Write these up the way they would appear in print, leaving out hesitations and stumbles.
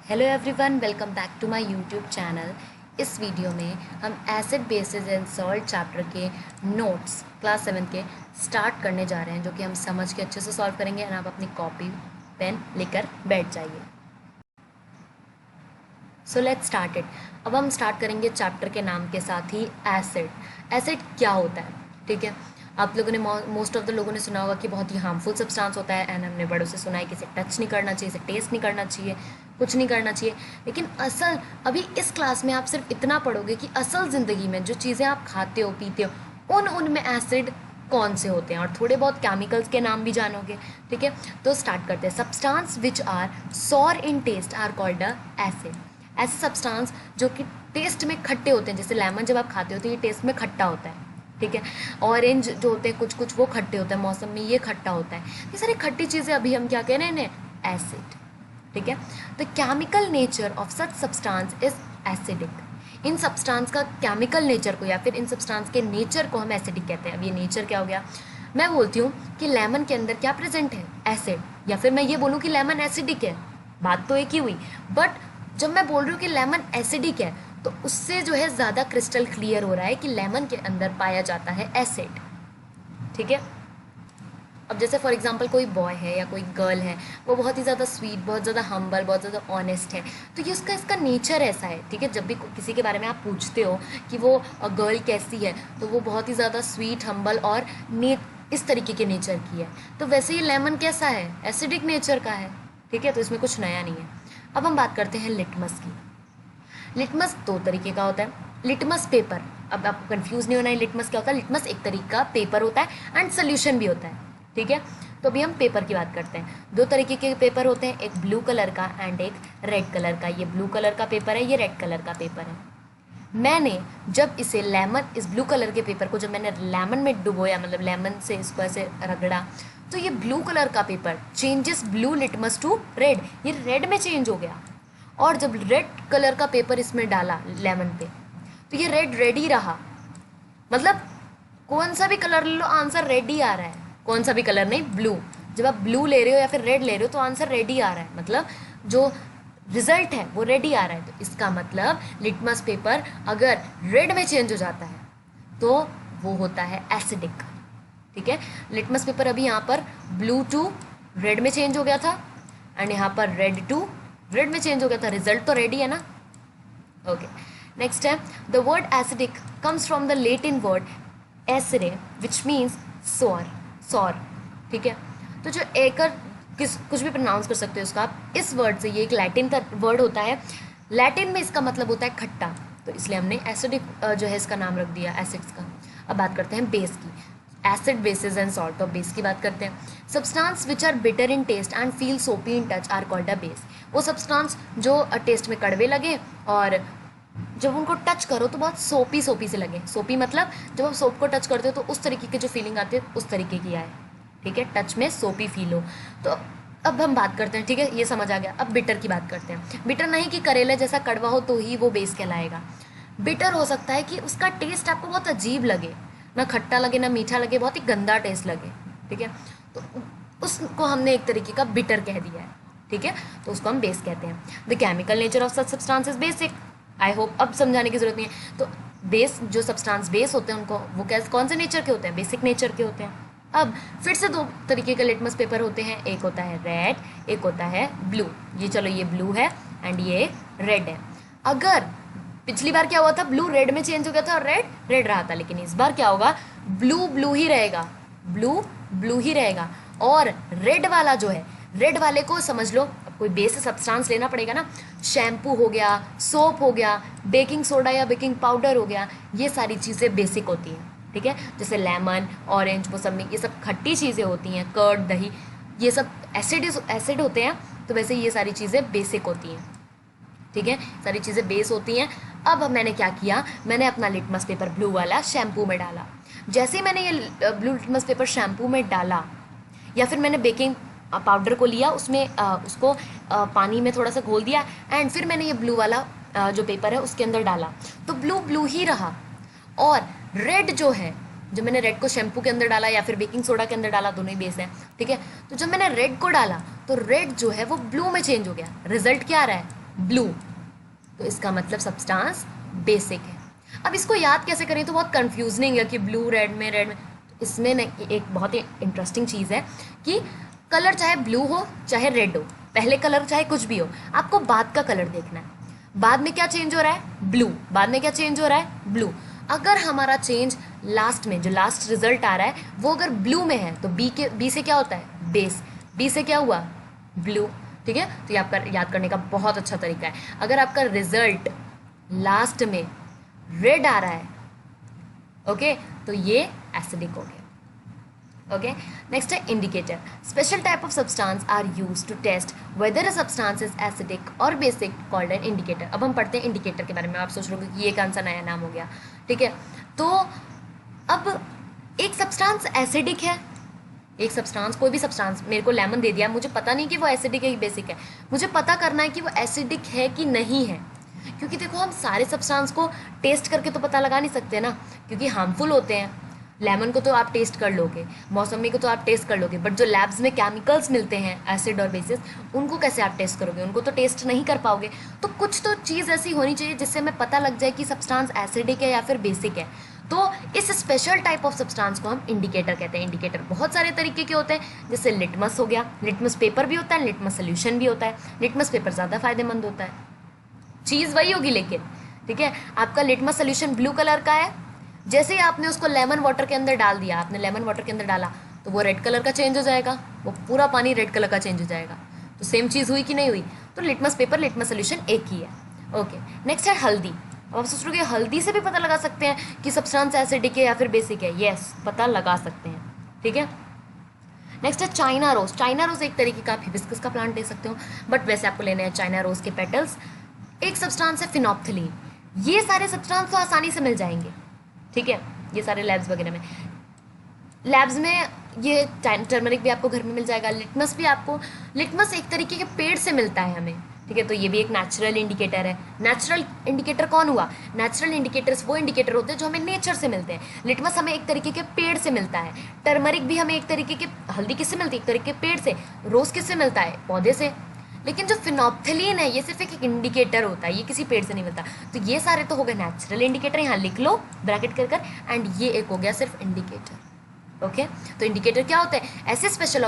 Hello everyone, welcome back to my YouTube channel. इस video में हम acid bases and salt chapter के notes class 7 के start करने जा रहे हैं, जो कि हम समझ के अच्छे से सॉल्व करेंगे। एंड आप अपनी कॉपी पेन लेकर बैठ जाइए। So let's start it. अब हम स्टार्ट करेंगे चैप्टर के नाम के साथ ही एसिड। एसिड क्या होता है, ठीक है। आप लोगों ने मोस्ट ऑफ द लोगों ने सुना होगा कि बहुत ही हार्मफुल सब्सटेंस होता है। एंड हमने बड़ों से सुना है कि इसे टच नहीं करना चाहिए, इसे टेस्ट नहीं करना चाहिए, कुछ नहीं करना चाहिए। लेकिन असल अभी इस क्लास में आप सिर्फ इतना पढ़ोगे कि असल ज़िंदगी में जो चीज़ें आप खाते हो पीते हो उनमें एसिड कौन से होते हैं, और थोड़े बहुत केमिकल्स के नाम भी जानोगे, ठीक है। तो स्टार्ट करते हैं। Substance which are sour in taste are called a acid. ऐसे सब्सटेंस जो कि टेस्ट में खट्टे होते हैं, जैसे लेमन जब आप खाते हो तो ये टेस्ट में खट्टा होता है, ठीक है। ऑरेंज जो होते हैं कुछ कुछ वो खट्टे होते हैं, मौसम में ये खट्टा होता है। ये सारी खट्टी चीज़ें अभी हम क्या कह रहे हैं इन्हें एसिड, ठीक है। The chemical nature of such substance is acidic. In substance का केमिकल नेचर को या फिर इन सब्सटेंस के नेचर को हम एसिडिक कहते हैं। अब ये नेचर क्या हो गया, मैं बोलती हूँ कि लेमन के अंदर क्या प्रेजेंट है, एसिड, या फिर मैं ये बोलूँ कि लेमन एसिडिक है, बात तो एक ही हुई। बट जब मैं बोल रही हूँ कि लेमन एसिडिक है तो उससे जो है ज़्यादा क्रिस्टल क्लियर हो रहा है कि लेमन के अंदर पाया जाता है एसिड, ठीक है। अब जैसे फॉर एग्जांपल कोई बॉय है या कोई गर्ल है, वो बहुत ही ज़्यादा स्वीट, बहुत ज़्यादा हम्बल, बहुत ज़्यादा ऑनेस्ट है, तो ये उसका इसका नेचर ऐसा है, ठीक है। जब भी किसी के बारे में आप पूछते हो कि वो गर्ल कैसी है, तो वो बहुत ही ज़्यादा स्वीट, हम्बल और इस तरीके के नेचर की है। तो वैसे ही लेमन कैसा है, एसिडिक नेचर का है, ठीक है। तो इसमें कुछ नया नहीं है। अब हम बात करते हैं लिटमस की। लिटमस दो तरीके का होता है। लिटमस पेपर, अब आपको कंफ्यूज नहीं होना है लिटमस क्या होता है। लिटमस एक तरीके का पेपर होता है एंड सोल्यूशन भी होता है, ठीक है। तो अभी हम पेपर की बात करते हैं। दो तरीके के पेपर होते हैं, एक ब्लू कलर का एंड एक रेड कलर का। ये ब्लू कलर का पेपर है, ये रेड कलर का पेपर है। मैंने जब इसे लेमन, इस ब्लू कलर के पेपर को जब मैंने लेमन में डुबोया, मतलब लेमन से इसको ऐसे रगड़ा, तो ये ब्लू कलर का paper changes blue litmus to red, ये रेड में चेंज हो गया। और जब रेड कलर का पेपर इसमें डाला लेमन पे, तो ये रेड रेड ही रहा। मतलब कौन सा भी कलर ले लो, आंसर रेड ही आ रहा है। कौन सा भी कलर नहीं, ब्लू। जब आप ब्लू ले रहे हो या फिर रेड ले रहे हो तो आंसर रेड ही आ रहा है, मतलब जो रिजल्ट है वो रेड ही आ रहा है। तो इसका मतलब लिटमस पेपर अगर रेड में चेंज हो जाता है तो वो होता है एसिडिक, ठीक है। लिटमस पेपर अभी यहाँ पर ब्लू टू रेड में चेंज हो गया था एंड यहाँ पर रेड टू रेड में चेंज हो गया था, रिजल्ट तो रेड ही है ना। ओके, नेक्स्ट है the word acidic comes from the Latin word acide which means sour, sour, ठीक है। तो जो एकर कुछ भी प्रोनाउंस कर सकते हो उसका आप इस वर्ड से, ये एक लैटिन का वर्ड होता है, लैटिन में इसका मतलब होता है खट्टा, तो इसलिए हमने एसिडिक जो है इसका नाम रख दिया एसिड्स का। अब बात करते हैं बेस की। एसिड बेसिस एंड सॉल्ट, तो बेस की बात करते हैं। Substance which are bitter in taste and feel soapy in touch are called a base. वो सब्सटेंस जो टेस्ट में कड़वे लगे और जब उनको टच करो तो बहुत सोपी सोपी से लगे। सोपी मतलब जब आप सोप को टच करते हो तो उस तरीके की जो फीलिंग आती है उस तरीके की आए, ठीक है। टच में सोपी फील हो। तो अब हम बात करते हैं, ठीक है, ये समझ आ गया। अब बिटर की बात करते हैं। बिटर नहीं कि करेले जैसा कड़वा हो तो ही वो बेस कहलाएगा। बिटर हो सकता है कि उसका टेस्ट आपको बहुत अजीब लगे, ना खट्टा लगे ना मीठा लगे, बहुत ही गंदा टेस्ट लगे, ठीक है। तो उसको हमने एक तरीके का बिटर कह दिया है, ठीक है। तो उसको हम बेस कहते हैं। The chemical nature of such substance is basic. I hope अब समझाने की जरूरत नहीं है। तो बेस, जो सब्सटेंस बेस होते हैं उनको वो कैसे, कौन से नेचर के होते हैं, बेसिक नेचर के होते हैं। अब फिर से दो तरीके के लिटमस पेपर होते हैं, एक होता है रेड, एक होता है ब्लू। ये चलो ये ब्लू है एंड ये रेड है। अगर पिछली बार क्या हुआ था, ब्लू रेड में चेंज हो गया था और रेड रेड रहा था, लेकिन इस बार क्या होगा, ब्लू ब्लू ही रहेगा, ब्लू ब्लू ही रहेगा। और रेड वाला जो है, रेड वाले को समझ लो, अब कोई बेस सब्सटेंस लेना पड़ेगा ना, शैम्पू हो गया, सोप हो गया, बेकिंग सोडा या बेकिंग पाउडर हो गया, ये सारी चीज़ें बेसिक होती हैं, ठीक है। जैसे लेमन, ऑरेंज, मौसमी, ये सब खट्टी चीज़ें होती हैं, कर्ड, दही, ये सब एसिड होते हैं। तो वैसे ये सारी चीज़ें बेसिक होती हैं, ठीक है, सारी चीज़ें बेस होती हैं। अब मैंने क्या किया, मैंने अपना लिटमस पेपर ब्लू वाला शैम्पू में डाला। जैसे ही मैंने ये ब्लू लिटमस पेपर शैम्पू में डाला, या फिर मैंने बेकिंग पाउडर को लिया, उसमें उसको पानी में थोड़ा सा घोल दिया एंड फिर मैंने ये ब्लू वाला जो पेपर है उसके अंदर डाला, तो ब्लू ब्लू ही रहा। और रेड जो है, जब मैंने रेड को शैम्पू के अंदर डाला या फिर बेकिंग सोडा के अंदर डाला, दोनों ही बेस हैं, ठीक है। तो जब मैंने रेड को डाला तो रेड जो है वो ब्लू में चेंज हो गया। रिजल्ट क्या आ रहा है, ब्लू, तो इसका मतलब सब्सटेंस बेसिक है। अब इसको याद कैसे करें, तो बहुत कंफ्यूजनिंग है कि ब्लू रेड में, रेड में। तो इसमें न एक बहुत ही इंटरेस्टिंग चीज़ है कि कलर चाहे ब्लू हो चाहे रेड हो, पहले कलर चाहे कुछ भी हो, आपको बाद का कलर देखना है। बाद में क्या चेंज हो रहा है, ब्लू। बाद में क्या चेंज हो रहा है, ब्लू। अगर हमारा चेंज लास्ट में, जो लास्ट रिजल्ट आ रहा है वो अगर ब्लू में है, तो बी से क्या होता है, बेस। बी से क्या हुआ, ब्लू। ठीक है, तो ये आपका याद करने का बहुत अच्छा तरीका है। अगर आपका रिजल्ट लास्ट में रेड आ रहा है, ओके, तो ये एसिडिक हो गया। ओके, नेक्स्ट है indicator. Special type of substance are use to test whether a substance is acidic और बेसिक, कॉल्ड एन इंडिकेटर। अब हम पढ़ते हैं इंडिकेटर के बारे में। आप सोच रहे हो कि ये कौन सा नया नाम हो गया, ठीक है। तो अब एक सब्सटेंस एसिडिक है, एक सब्सटेंस, कोई भी सब्सटेंस, मेरे को लेमन दे दिया, मुझे पता नहीं कि वो एसिडिक है कि बेसिक है, मुझे पता करना है कि वो एसिडिक है कि नहीं है। क्योंकि देखो, हम सारे सब्सटेंस को टेस्ट करके तो पता लगा नहीं सकते ना, क्योंकि हार्मफुल होते हैं। लेमन को तो आप टेस्ट कर लोगे, मौसमी को तो आप टेस्ट कर लोगे, बट जो लैब्स में केमिकल्स मिलते हैं एसिड और बेसिस, उनको कैसे आप टेस्ट करोगे, उनको तो टेस्ट नहीं कर पाओगे। तो कुछ तो चीज़ ऐसी होनी चाहिए जिससे हमें पता लग जाए कि सब्सटेंस एसिडिक है या फिर बेसिक है। तो इस स्पेशल टाइप ऑफ सब्सटेंस को हम इंडिकेटर कहते हैं। इंडिकेटर बहुत सारे तरीके के होते हैं, जैसे लिटमस हो गया, लिटमस पेपर भी होता है, लिटमस सोल्यूशन भी होता है। लिटमस पेपर ज़्यादा फायदेमंद होता है, चीज़ वही होगी लेकिन, ठीक है। आपका लिटमस सोल्यूशन ब्लू कलर का है, जैसे ही आपने उसको लेमन वाटर के अंदर डाल दिया, आपने लेमन वाटर के अंदर डाला, तो वो रेड कलर का चेंज हो जाएगा, वो पूरा पानी रेड कलर का चेंज हो जाएगा। तो सेम चीज़ हुई कि नहीं हुई, तो लिटमस पेपर, लिटमस सोल्यूशन एक ही है। ओके, नेक्स्ट है हल्दी। अब आप सोच रहे हो हल्दी से भी पता लगा सकते हैं कि सब्सटेंस एसिडिक है या फिर बेसिक है। यस, पता लगा सकते हैं, ठीक है। नेक्स्ट है चाइना रोज। चाइना रोज एक तरीके का आप हिबिस्कस का प्लांट ले सकते हो, बट वैसे आपको लेने हैं चाइना रोज के पेटल्स। एक सब्सटेंस है फिनोप्थिलीन। ये सारे सब्सटेंस तो आसानी से मिल जाएंगे, ठीक है, ये सारे लैब्स वगैरह में। लैब्स में ये टर्मरिक भी आपको घर में मिल जाएगा। लिटमस भी आपको, लिटमस एक तरीके के पेड़ से मिलता है हमें, ठीक है, तो ये भी एक नेचुरल इंडिकेटर है। नेचुरल इंडिकेटर कौन हुआ, नेचुरल इंडिकेटर्स वो इंडिकेटर होते हैं जो हमें नेचर से मिलते हैं। लिटमस हमें एक तरीके के पेड़ से मिलता है, टर्मरिक भी हमें एक तरीके के, हल्दी किससे मिलती है, एक तरीके के पेड़ से। रोज़ किससे मिलता है, पौधे से। लेकिन जो फिनोप्थिलीन है ये सिर्फ एक इंडिकेटर होता है, ये किसी पेड़ से नहीं मिलता। तो ये सारे तो हो गए नेचुरल इंडिकेटर, यहाँ लिख लो ब्रैकेट कर कर, एंड ये एक हो गया सिर्फ इंडिकेटर। ओके, तो इंडिकेटर क्या होते हैं, ऐसे स्पेशल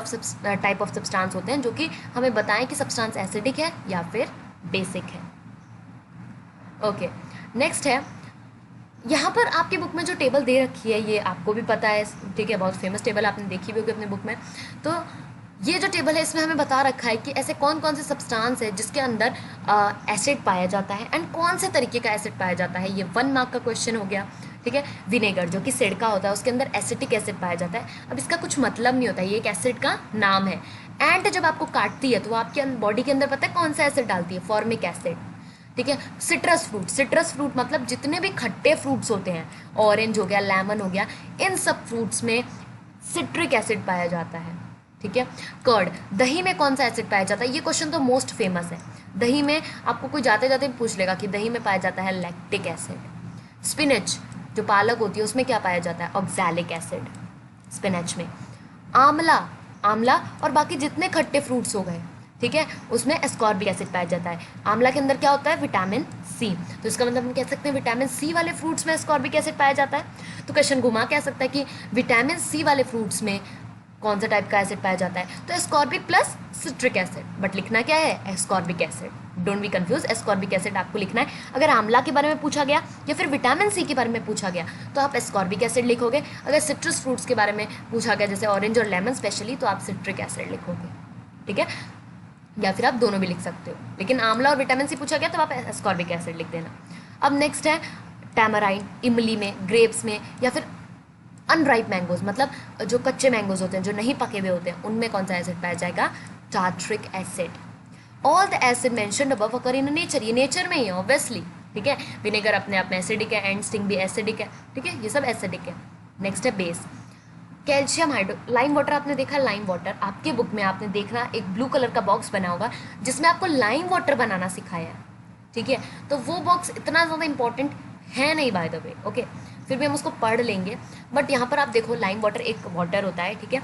टाइप ऑफ सब्सटेंस होते हैं जो कि हमें बताएं कि सब्सटेंस एसिडिक है या फिर बेसिक है। ओके, नेक्स्ट है, यहाँ पर आपकी बुक में जो टेबल दे रखी है ये आपको भी पता है, ठीक है, बहुत फेमस टेबल, आपने देखी भी होगी अपनी बुक में। तो ये जो टेबल है इसमें हमें बता रखा है कि ऐसे कौन कौन से सब्सटेंस है जिसके अंदर एसिड पाया जाता है एंड कौन से तरीके का एसिड पाया जाता है। ये 1 मार्क का क्वेश्चन हो गया, ठीक है। विनेगर जो कि सिरका होता है, उसके अंदर एसिटिक एसिड पाया जाता है। अब इसका कुछ मतलब नहीं होता, ये एक एसिड का नाम है। एंट जब आपको काटती है तो वो आपके बॉडी के अंदर पता है कौन सा एसिड डालती है, फॉर्मिक एसिड, ठीक है। सिट्रस फ्रूट, सिट्रस फ्रूट मतलब जितने भी खट्टे फ्रूट्स होते हैं, ऑरेंज हो गया, लेमन हो गया, इन सब फ्रूट्स में सिट्रिक एसिड पाया जाता है, ठीक है। कर्ड, दही में कौन सा एसिड पाया जाता है, ये क्वेश्चन तो मोस्ट फेमस है। दही में आपको कोई जाते जाते पूछ लेगा कि दही में पाया जाता है लैक्टिक एसिड। स्पिनच जो पालक होती है उसमें क्या पाया जाता है, ऑक्सैलिक एसिड स्पिनच में। आंवला, आंवला और बाकी जितने खट्टे फ्रूट्स हो गए, ठीक है, उसमें एस्कॉर्बिक एसिड पाया जाता है। आंवला के अंदर क्या होता है, विटामिन सी, तो इसका मतलब हम कह सकते हैं विटामिन सी वाले फ्रूट्स में एस्कॉर्बिक एसिड पाया जाता है। तो क्वेश्चन घुमा कह सकता है कि विटामिन सी वाले फ्रूट्स में कौन सा टाइप का एसिड पाया जाता है, तो ascorbic plus citric acid, but लिखना क्या है, ascorbic acid. Don't be confuse, ascorbic acid आपको लिखना है। अगर आंवला के बारे में पूछा गया या फिर विटामिन सी के बारे में पूछा गया तो आप एस्कॉर्बिक एसिड लिखोगे। अगर सिट्रस फ्रूट्स के बारे में पूछा गया जैसे ऑरेंज और लेमन स्पेशली, तो आप सिट्रिक एसिड लिखोगे, ठीक है, या फिर आप दोनों भी लिख सकते हो। लेकिन आंवला और विटामिन सी पूछा गया तो आप एस्कॉर्बिक एसिड लिख देना। अब नेक्स्ट है टैमराइन, इमली में, ग्रेप्स में, या फिर अनराइप मैंगोज मतलब जो कच्चे मैंगोज होते हैं जो नहीं पके हुए होते हैं, उनमें कौन सा एसिड पाया जाएगा, tartaric acid. All the acid mentioned above occur in nature, ये नेचर में ही है ऑब्वियसली, ठीक है। विनेगर अपने आप में एसिडिक है, एंड स्टिंग भी एसिडिक है, ठीक है, ये सब एसिडिक है। नेक्स्ट है base, calcium hydro, lime water आपने देखा, लाइम वाटर आपके बुक में आपने देखना एक ब्लू कलर का बॉक्स बना होगा जिसमें आपको लाइम वाटर बनाना सिखाया है, ठीक है। तो वो बॉक्स इतना ज़्यादा इंपॉर्टेंट है नहीं बाय द वे, ओके, फिर भी हम उसको पढ़ लेंगे। बट यहाँ पर आप देखो लाइम वाटर एक वाटर होता है, ठीक है,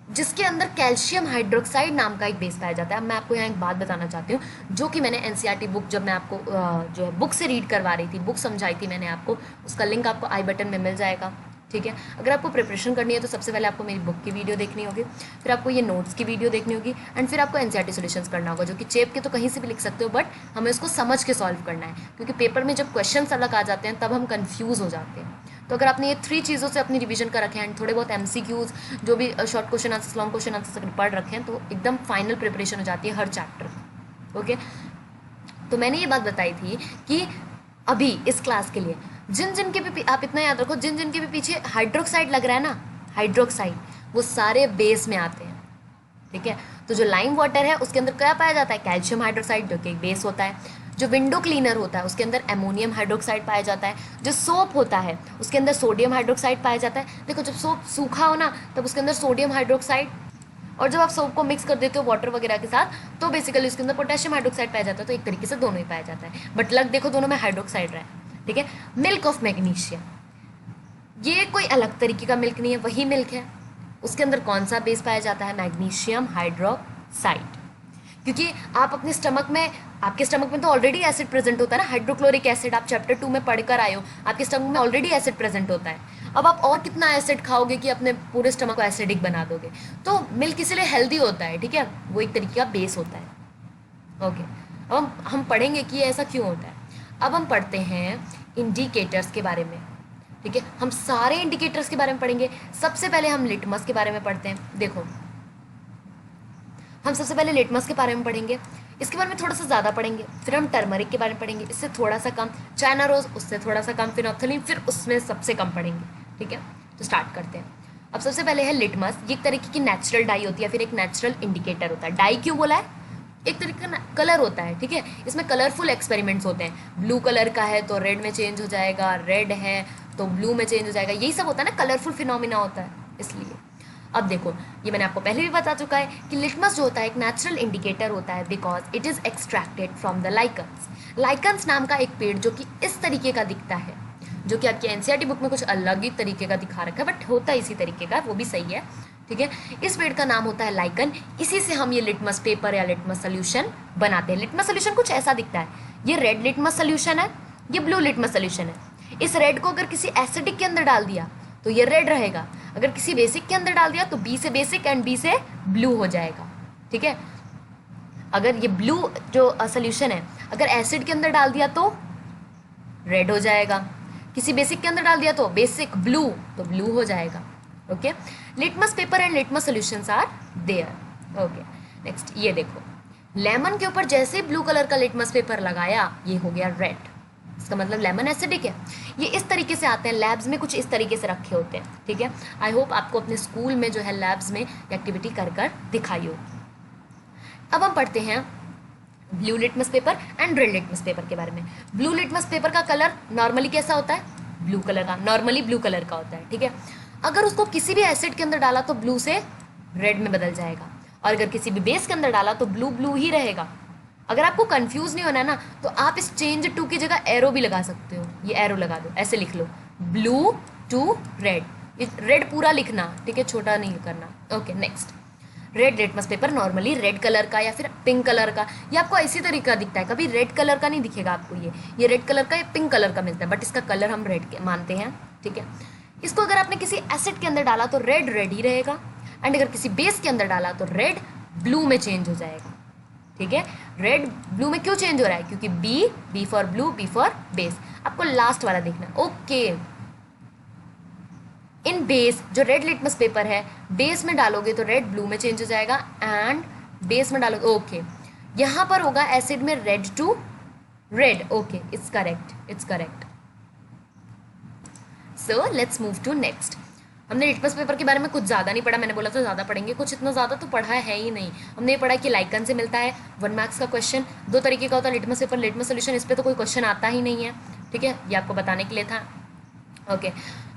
जिसके अंदर कैल्शियम हाइड्रोक्साइड नाम का एक बेस पाया जाता है। अब मैं आपको यहाँ एक बात बताना चाहती हूँ, जो कि मैंने एनसीईआरटी बुक, जब मैं आपको जो है बुक से रीड करवा रही थी, बुक समझाई थी मैंने आपको, उसका लिंक आपको आई बटन में मिल जाएगा। ठीक है, अगर आपको प्रिपरेशन करनी है तो सबसे पहले आपको मेरी बुक की वीडियो देखनी होगी, फिर आपको ये नोट्स की वीडियो देखनी होगी, एंड फिर आपको एनसीईआरटी सॉल्यूशंस करना होगा, जो कि चेप के तो कहीं से भी लिख सकते हो, बट हमें उसको समझ के सॉल्व करना है, क्योंकि पेपर में जब क्वेश्चंस अलग आ जाते हैं तब हम कंफ्यूज हो जाते हैं। तो अगर आपने ये 3 चीज़ों से अपनी रिवीजन कर रखे हैं, एंड थोड़े बहुत एमसीक्यूज, जो भी short question answers, long question answers अगर पढ़ रखे हैं, तो एकदम फाइनल प्रिपरेशन हो जाती है हर चैप्टर की। ओके, तो मैंने ये बात बताई थी कि अभी इस क्लास के लिए जिन जिन के भी, आप इतना याद रखो, जिन जिन के भी पीछे हाइड्रोक्साइड लग रहा है ना, हाइड्रोक्साइड, वो सारे बेस में आते हैं। ठीक है, तो जो लाइम वाटर है उसके अंदर क्या पाया जाता है, कैल्शियम हाइड्रोक्साइड, जो कि एक बेस होता है। जो विंडो क्लीनर होता है उसके अंदर अमोनियम हाइड्रोक्साइड पाया जाता है। जो सोप होता है उसके अंदर सोडियम हाइड्रोक्साइड पाया जाता है। देखो, जब सोप सूखा हो ना, तब उसके अंदर सोडियम हाइड्रोक्साइड, और जब आप सोप को मिक्स कर देते हो वाटर वगैरह के साथ, तो बेसिकली उसके अंदर पोटेशियम हाइड्रोक्साइड पाया जाता है। तो एक तरीके से दोनों ही पाया जाता है, बट लग देखो दोनों में हाइड्रोक्साइड रहा है। ठीक है, मिल्क ऑफ मैग्नीशियम, ये कोई अलग तरीके का मिल्क नहीं है, वही मिल्क है। उसके अंदर कौन सा बेस पाया जाता है, मैग्नीशियम हाइड्रोक्साइड, क्योंकि आप अपने स्टमक में, आपके स्टमक में तो ऑलरेडी एसिड प्रेजेंट होता है ना, हाइड्रोक्लोरिक एसिड, आप चैप्टर 2 में पढ़कर आए हो, आपके स्टमक में ऑलरेडी एसिड प्रेजेंट होता है। अब आप और कितना एसिड खाओगे कि अपने पूरे स्टमक को एसिडिक बना दोगे। तो मिल्क इसलिए हेल्दी होता है। ठीक है, वो एक तरीके का बेस होता है। ओके, अब हम पढ़ेंगे कि ऐसा क्यों होता है। अब हम पढ़ते हैं इंडिकेटर्स के बारे में। ठीक है, हम सारे इंडिकेटर्स के बारे में पढ़ेंगे। सबसे पहले हम लिटमस के बारे में पढ़ते हैं। देखो, हम सबसे पहले लिटमस के बारे में पढ़ेंगे, इसके बारे में थोड़ा सा ज़्यादा पढ़ेंगे, फिर हम टर्मरिक के बारे में पढ़ेंगे, इससे थोड़ा सा कम, चाइना रोज उससे थोड़ा सा कम, फिनोल्फथालीन फिर उसमें सबसे कम पढ़ेंगे। ठीक है, तो स्टार्ट करते हैं। अब सबसे पहले है लिटमस। ये एक तरीके की नेचुरल डाई होती है, फिर एक नेचुरल इंडिकेटर होता है। डाई क्यों बोला है, एक तरीके का कलर होता है। ठीक है, इसमें कलरफुल एक्सपेरिमेंट्स होते हैं। ब्लू कलर का है तो रेड में चेंज हो जाएगा, रेड है तो ब्लू में चेंज हो जाएगा, यही सब होता है ना, कलरफुल फिनोमिना होता है इसलिए। अब देखो, ये मैंने आपको पहले भी बता चुका है कि लिटमस जो होता है एक नेचुरल इंडिकेटर होता है, because it is extracted from the lichens. Lichens नाम का एक पेड़ जो कि इस तरीके का दिखता है, जो कि आपकी एनसीईआरटी बुक में कुछ अलग ही तरीके का दिखा रखा है, बट होता है इसी तरीके का, वो भी सही है। ठीक है, इस पेड़ का नाम होता है लाइकन। इसी से हम ये लिटमस पेपर या लिटमस सोल्यूशन बनाते हैं। लिटमस सोल्यूशन कुछ ऐसा दिखता है, ये रेड लिटमस सोल्यूशन है, ये ब्लू लिटमस सोल्यूशन है। इस रेड को अगर किसी एसिडिक के अंदर डाल दिया तो ये रेड रहेगा, अगर किसी बेसिक के अंदर डाल दिया तो बी से बेसिक एंड बी से ब्लू हो जाएगा। ठीक है, अगर ये ब्लू जो सोल्यूशन है अगर एसिड के अंदर डाल दिया तो रेड हो जाएगा, किसी बेसिक के अंदर डाल दिया तो बेसिक ब्लू, तो ब्लू हो जाएगा। Okay, litmus paper and litmus solutions are there. Okay, next ये देखो, लेमन के ऊपर जैसे ब्लू कलर का लिटमस पेपर लगाया, ये हो गया रेड, इसका मतलब लेमन एसिडिक है। ये इस तरीके से आते हैं, लैब्स में कुछ इस तरीके से रखे होते हैं। ठीक है, आई होप आपको अपने स्कूल में जो है लैब्स में एक्टिविटी कर कर दिखाई हो। अब हम पढ़ते हैं blue litmus paper and red litmus paper के बारे में। ब्लू लिटमस पेपर का कलर नॉर्मली कैसा होता है, ब्लू कलर का, नॉर्मली ब्लू कलर का होता है। ठीक है, अगर उसको किसी भी एसिड के अंदर डाला तो ब्लू से रेड में बदल जाएगा, और अगर किसी भी बेस के अंदर डाला तो ब्लू ब्लू ही रहेगा। अगर आपको कंफ्यूज नहीं होना है ना, तो आप इस चेंज टू की जगह एरो भी लगा सकते हो, ये एरो लगा दो, ऐसे लिख लो, ब्लू टू रेड, रेड पूरा लिखना, ठीक है, छोटा नहीं करना। Okay, next, red litmus paper normally red colour का या फिर पिंक कलर का, ये आपको इसी तरीके का दिखता है, कभी रेड कलर का नहीं दिखेगा आपको, ये रेड कलर का या पिंक कलर का मिलता है, बट इसका कलर हम रेड के मानते हैं। ठीक है, इसको अगर आपने किसी एसिड के अंदर डाला तो रेड रेड ही रहेगा, एंड अगर किसी बेस के अंदर डाला तो रेड ब्लू में चेंज हो जाएगा। ठीक है, रेड ब्लू में क्यों चेंज हो रहा है, क्योंकि B for blue, B for base. आपको लास्ट वाला देखना। ओके, इन बेस जो रेड लिटमस पेपर है, बेस में डालोगे तो रेड ब्लू में चेंज हो जाएगा, एंड बेस में डालोगे, ओके, यहां पर होगा एसिड में red to red. Okay, it's correct, it's correct. So let's move to next. हमने लिटमस पेपर के बारे में कुछ ज़्यादा नहीं पढ़ा, मैंने बोला था ज़्यादा पढ़ेंगे, कुछ इतना ज़्यादा तो पढ़ा है ही नहीं। हमने ये पढ़ा कि लाइकन से मिलता है 1 मार्क्स का क्वेश्चन, 2 तरीके का होता है लिटमस पेपर, लिटमस सोल्यूशन, इस पर तो कोई क्वेश्चन आता ही नहीं है। ठीक है, ये आपको बताने के लिए था। ओके,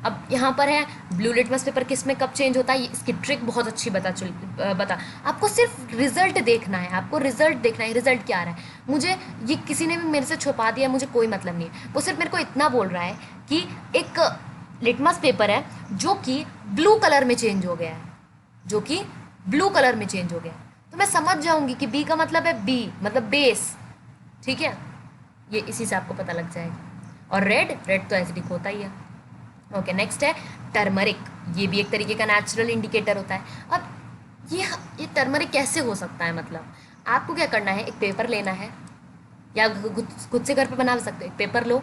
अब यहाँ पर है ब्लू लिटमस पेपर किस में कब चेंज होता है, इसकी ट्रिक बहुत अच्छी बता, आपको सिर्फ रिजल्ट देखना है, आपको रिजल्ट देखना है, रिजल्ट क्या आ रहा है। मुझे ये किसी ने भी मेरे से छुपा दिया, मुझे कोई मतलब नहीं है, वो सिर्फ मेरे को इतना बोल रहा है कि एक लिटमस पेपर है जो कि ब्लू कलर में चेंज हो गया है, जो कि ब्लू कलर में चेंज हो गया, तो मैं समझ जाऊंगी कि बी का मतलब है बी मतलब बेस, ठीक है, ये इसी से आपको पता लग जाएगा। और रेड, रेड तो एसिडिक होता ही है। ओके, नेक्स्ट है टर्मरिक, ये भी एक तरीके का नेचुरल इंडिकेटर होता है। अब ये टर्मरिक कैसे हो सकता है, मतलब आपको क्या करना है, एक पेपर लेना है या खुद से घर पे बना सकते हो, एक पेपर लो,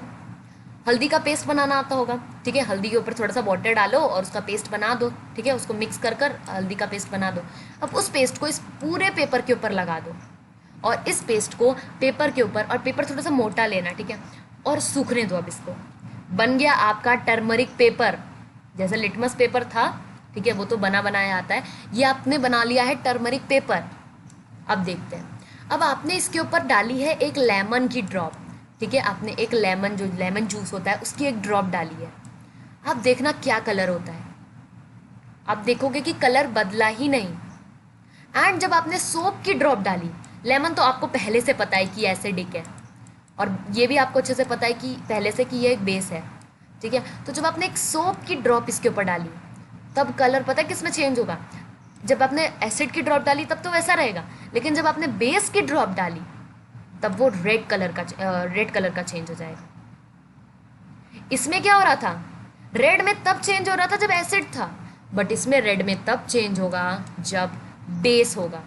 हल्दी का पेस्ट बनाना आता होगा, ठीक है, हल्दी के ऊपर थोड़ा सा वाटर डालो और उसका पेस्ट बना दो, ठीक है, उसको मिक्स कर कर हल्दी का पेस्ट बना दो। अब उस पेस्ट को इस पूरे पेपर के ऊपर लगा दो और इस पेस्ट को पेपर के ऊपर, और पेपर थोड़ा सा मोटा लेना, ठीक है, और सूखने दो। अब इसको बन गया आपका टर्मरिक पेपर, जैसे लिटमस पेपर था, ठीक है, वो तो बना बनाया आता है, ये आपने बना लिया है टर्मरिक पेपर। अब देखते हैं, अब आपने इसके ऊपर डाली है एक लेमन की ड्रॉप, ठीक है, आपने एक लेमन, जो लेमन जूस होता है उसकी एक ड्रॉप डाली है। अब देखना क्या कलर होता है, आप देखोगे कि कलर बदला ही नहीं। एंड जब आपने सोप की ड्रॉप डाली, लेमन तो आपको पहले से पता है कि एसिडिक है, और ये भी आपको अच्छे से पता है कि पहले से कि ये एक बेस है, ठीक है, तो जब आपने एक सोप की ड्रॉप इसके ऊपर डाली, तब कलर पता है किस में चेंज होगा, जब आपने एसिड की ड्रॉप डाली तब तो वैसा रहेगा, लेकिन जब आपने बेस की ड्रॉप डाली तब वो रेड कलर का चेंज हो जाएगा। इसमें क्या हो रहा था, रेड में तब चेंज हो रहा था जब एसिड था, बट इसमें रेड में तब चेंज होगा जब बेस होगा,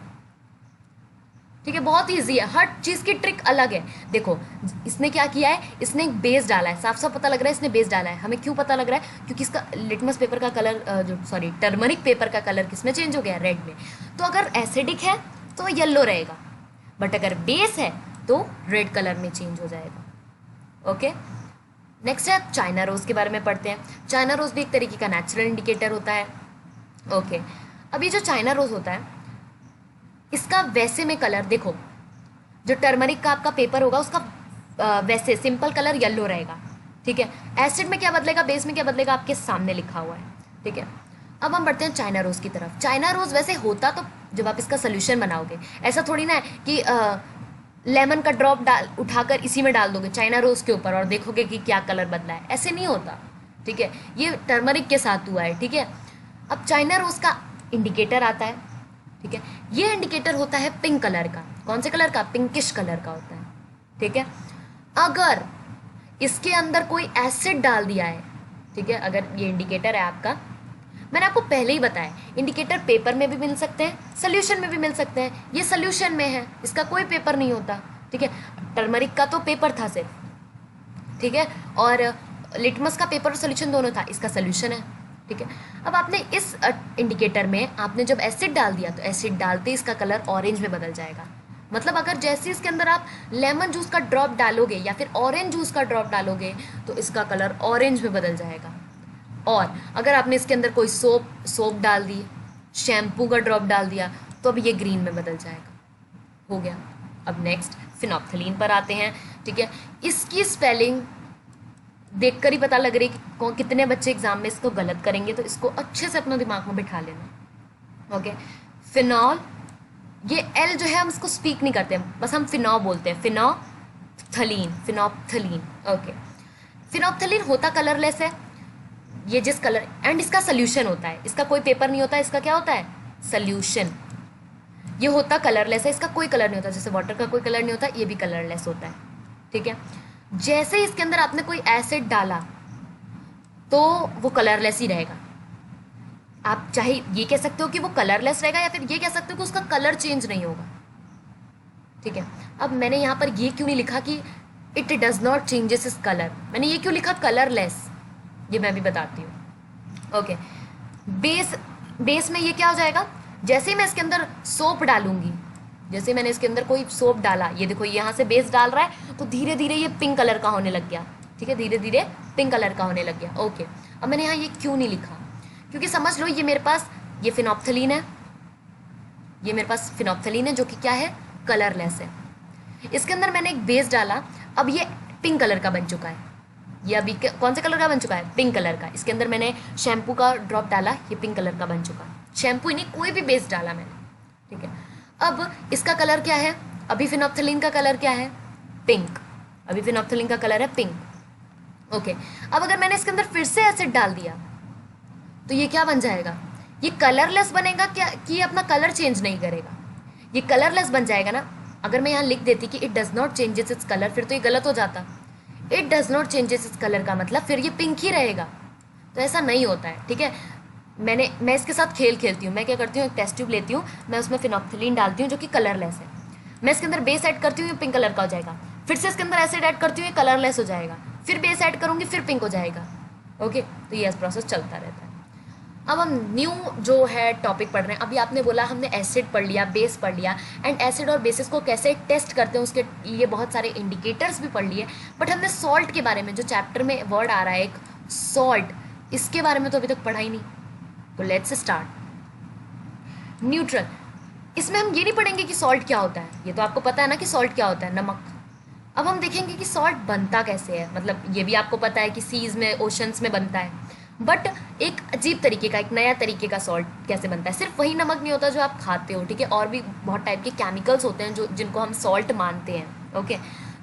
ठीक है, बहुत ईजी है, हर चीज़ की ट्रिक अलग है। देखो इसने क्या किया है, इसने एक बेस डाला है, साफ साफ पता लग रहा है इसने बेस डाला है। हमें क्यों पता लग रहा है, क्योंकि इसका लिटमस पेपर का कलर टर्मरिक पेपर का कलर किस में चेंज हो गया, रेड में। तो अगर एसिडिक है तो येलो रहेगा, बट अगर बेस है तो रेड कलर में चेंज हो जाएगा। ओके, नेक्स्ट है चाइना रोज के बारे में पढ़ते हैं। चाइना रोज भी एक तरीके का नेचुरल इंडिकेटर होता है। ओके, अब ये जो चाइना रोज होता है, इसका वैसे में कलर देखो, जो टर्मरिक का आपका पेपर होगा उसका वैसे सिंपल कलर येलो रहेगा, ठीक है, एसिड में क्या बदलेगा, बेस में क्या बदलेगा, आपके सामने लिखा हुआ है, ठीक है। अब हम बढ़ते हैं चाइना रोज की तरफ। चाइना रोज वैसे होता तो जब आप इसका सोल्यूशन बनाओगे, ऐसा थोड़ी ना है कि लेमन का ड्रॉप डाल उठाकर इसी में डाल दोगे चाइना रोज के ऊपर और देखोगे कि क्या कलर बदला है, ऐसे नहीं होता, ठीक है, ये टर्मरिक के साथ हुआ है, ठीक है। अब चाइना रोज का इंडिकेटर आता है, ठीक है, ये इंडिकेटर होता है पिंक कलर का। कौन से कलर का, पिंकिश कलर का होता है, ठीक है। अगर इसके अंदर कोई एसिड डाल दिया है, ठीक है, अगर ये इंडिकेटर है आपका, मैंने आपको पहले ही बताया इंडिकेटर पेपर में भी मिल सकते हैं, सोल्यूशन में भी मिल सकते हैं, ये सोल्यूशन में है, इसका कोई पेपर नहीं होता, ठीक है, टर्मरिक का तो पेपर था सिर्फ, ठीक है, और लिटमस का पेपर और सोल्यूशन दोनों था, इसका सोल्यूशन है, ठीक है। अब आपने इस इंडिकेटर में आपने जब एसिड डाल दिया तो एसिड डालते इसका कलर ऑरेंज में बदल जाएगा। मतलब अगर जैसे इसके अंदर आप लेमन जूस का ड्रॉप डालोगे या फिर ऑरेंज जूस का ड्रॉप डालोगे तो इसका कलर ऑरेंज में बदल जाएगा। और अगर आपने इसके अंदर कोई सोप डाल दी, शैम्पू का ड्रॉप डाल दिया, तो अब ये ग्रीन में बदल जाएगा। हो गया। अब नेक्स्ट फिनोप्थलीन पर आते हैं, ठीक है। इसकी स्पेलिंग देखकर ही पता लग रही है कि कितने बच्चे एग्जाम में इसको गलत करेंगे, तो इसको अच्छे से अपने दिमाग में बिठा लेना। ओके, फिनॉल, ये एल जो है हम इसको स्पीक नहीं करते, बस हम फिनॉ बोलते हैं, फिनोप्थलीन, फिनोप्थलीन। ओके, फिनोप्थलीन होता कलरलेस है, ये जिस कलर, एंड इसका सोल्यूशन होता है, इसका कोई पेपर नहीं होता, इसका क्या होता है, सोल्यूशन। ये होता कलरलेस है, इसका कोई कलर नहीं होता, जैसे वाटर का कोई कलर नहीं होता, ये भी कलरलेस होता है, ठीक है। जैसे ही इसके अंदर आपने कोई एसिड डाला तो वो कलरलेस ही रहेगा। आप चाहे ये कह सकते हो कि वो कलरलेस रहेगा या फिर ये कह सकते हो कि उसका कलर चेंज नहीं होगा, ठीक है। अब मैंने यहाँ पर ये क्यों नहीं लिखा कि इट डज नॉट चेंजेस इस कलर, मैंने ये क्यों लिखा कलरलेस, ये मैं भी बताती हूँ। ओके, बेस में ये क्या हो जाएगा, जैसे ही मैं इसके अंदर सोप डालूंगी, जैसे मैंने इसके अंदर कोई सोप डाला, ये देखो यहाँ से बेस डाल रहा है तो धीरे धीरे ये पिंक कलर का होने लग गया, ठीक है, धीरे धीरे पिंक कलर का होने लग गया। ओके, अब मैंने यहाँ ये क्यों नहीं लिखा, क्योंकि समझ लो ये मेरे पास ये फिनोप्थलीन है, ये मेरे पास फिनोप्थलीन है जो कि क्या है, कलरलेस है। इसके अंदर मैंने एक बेस डाला, अब ये पिंक कलर का बन चुका है, ये अभी कौन से कलर का बन चुका है, पिंक कलर का। इसके अंदर मैंने शैम्पू का ड्रॉप डाला, ये पिंक कलर का बन चुका, शैम्पू ही नहीं कोई भी बेस डाला मैंने, ठीक है। अब इसका कलर क्या है, अभी फिनोप्थलीन का कलर क्या है, पिंक, अभी फिनोप्थलीन का कलर है पिंक। ओके, अब अगर मैंने इसके अंदर फिर से एसिड डाल दिया तो ये क्या बन जाएगा, ये कलरलेस बनेगा क्या कि ये अपना कलर चेंज नहीं करेगा? ये कलरलेस बन जाएगा ना। अगर मैं यहाँ लिख देती कि it does not changes its colour, फिर तो ये गलत हो जाता। It does not changes its colour का मतलब फिर ये पिंक ही रहेगा, तो ऐसा नहीं होता है, ठीक है। मैं इसके साथ खेल खेलती हूँ। मैं क्या करती हूँ, एक टेस्ट ट्यूब लेती हूँ, मैं उसमें फिनोक्सिलीन डालती हूँ जो कि कलरलेस है, मैं इसके अंदर बेस ऐड करती हूँ, ये पिंक कलर का हो जाएगा, फिर से इसके अंदर एसिड ऐड करती हूँ, ये कलरलेस हो जाएगा, फिर बेस ऐड करूँगी, फिर पिंक हो जाएगा। ओके, तो ये प्रोसेस चलता रहता है। अब हम न्यू जो है टॉपिक पढ़ रहे हैं। अभी आपने बोला हमने एसिड पढ़ लिया, बेस पढ़ लिया, एंड एसिड और बेसिस को कैसे टेस्ट करते हैं उसके लिए बहुत सारे इंडिकेटर्स भी पढ़ लिए। बट हमने सॉल्ट के बारे में, जो चैप्टर में वर्ड आ रहा है एक सॉल्ट, इसके बारे में तो अभी तक पढ़ा ही नहीं। तो लेट्स स्टार्ट। न्यूट्रल, इसमें हम ये नहीं पढ़ेंगे कि सॉल्ट क्या होता है, ये तो आपको पता है ना कि सॉल्ट क्या होता है, नमक। अब हम देखेंगे कि सॉल्ट बनता कैसे है, मतलब ये भी आपको पता है कि सीज में, ओशंस में बनता है, बट एक अजीब तरीके का, एक नया तरीके का सॉल्ट कैसे बनता है। सिर्फ वही नमक नहीं होता जो आप खाते हो, ठीक है, और भी बहुत टाइप के केमिकल्स होते हैं जो जिनको हम सॉल्ट मानते हैं। ओके,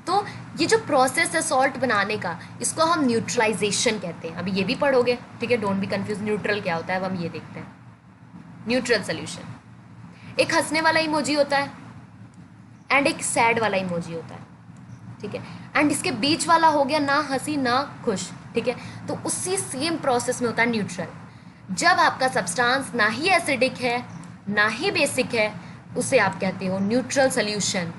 तो ये जो प्रोसेस है सॉल्ट बनाने का, इसको हम न्यूट्रलाइजेशन कहते हैं। अभी ये भी पढ़ोगे, ठीक है, डोंट बी कंफ्यूज। न्यूट्रल क्या होता है, अब हम ये देखते हैं। न्यूट्रल सोल्यूशन, एक हंसने वाला इमोजी होता है एंड एक सैड वाला इमोजी होता है, ठीक है, एंड इसके बीच वाला हो गया ना हंसी ना खुश, ठीक है। तो उसी सेम प्रोसेस में होता है न्यूट्रल। जब आपका सब्सटेंस ना ही एसिडिक है ना ही बेसिक है, उसे आप कहते हो neutral solution.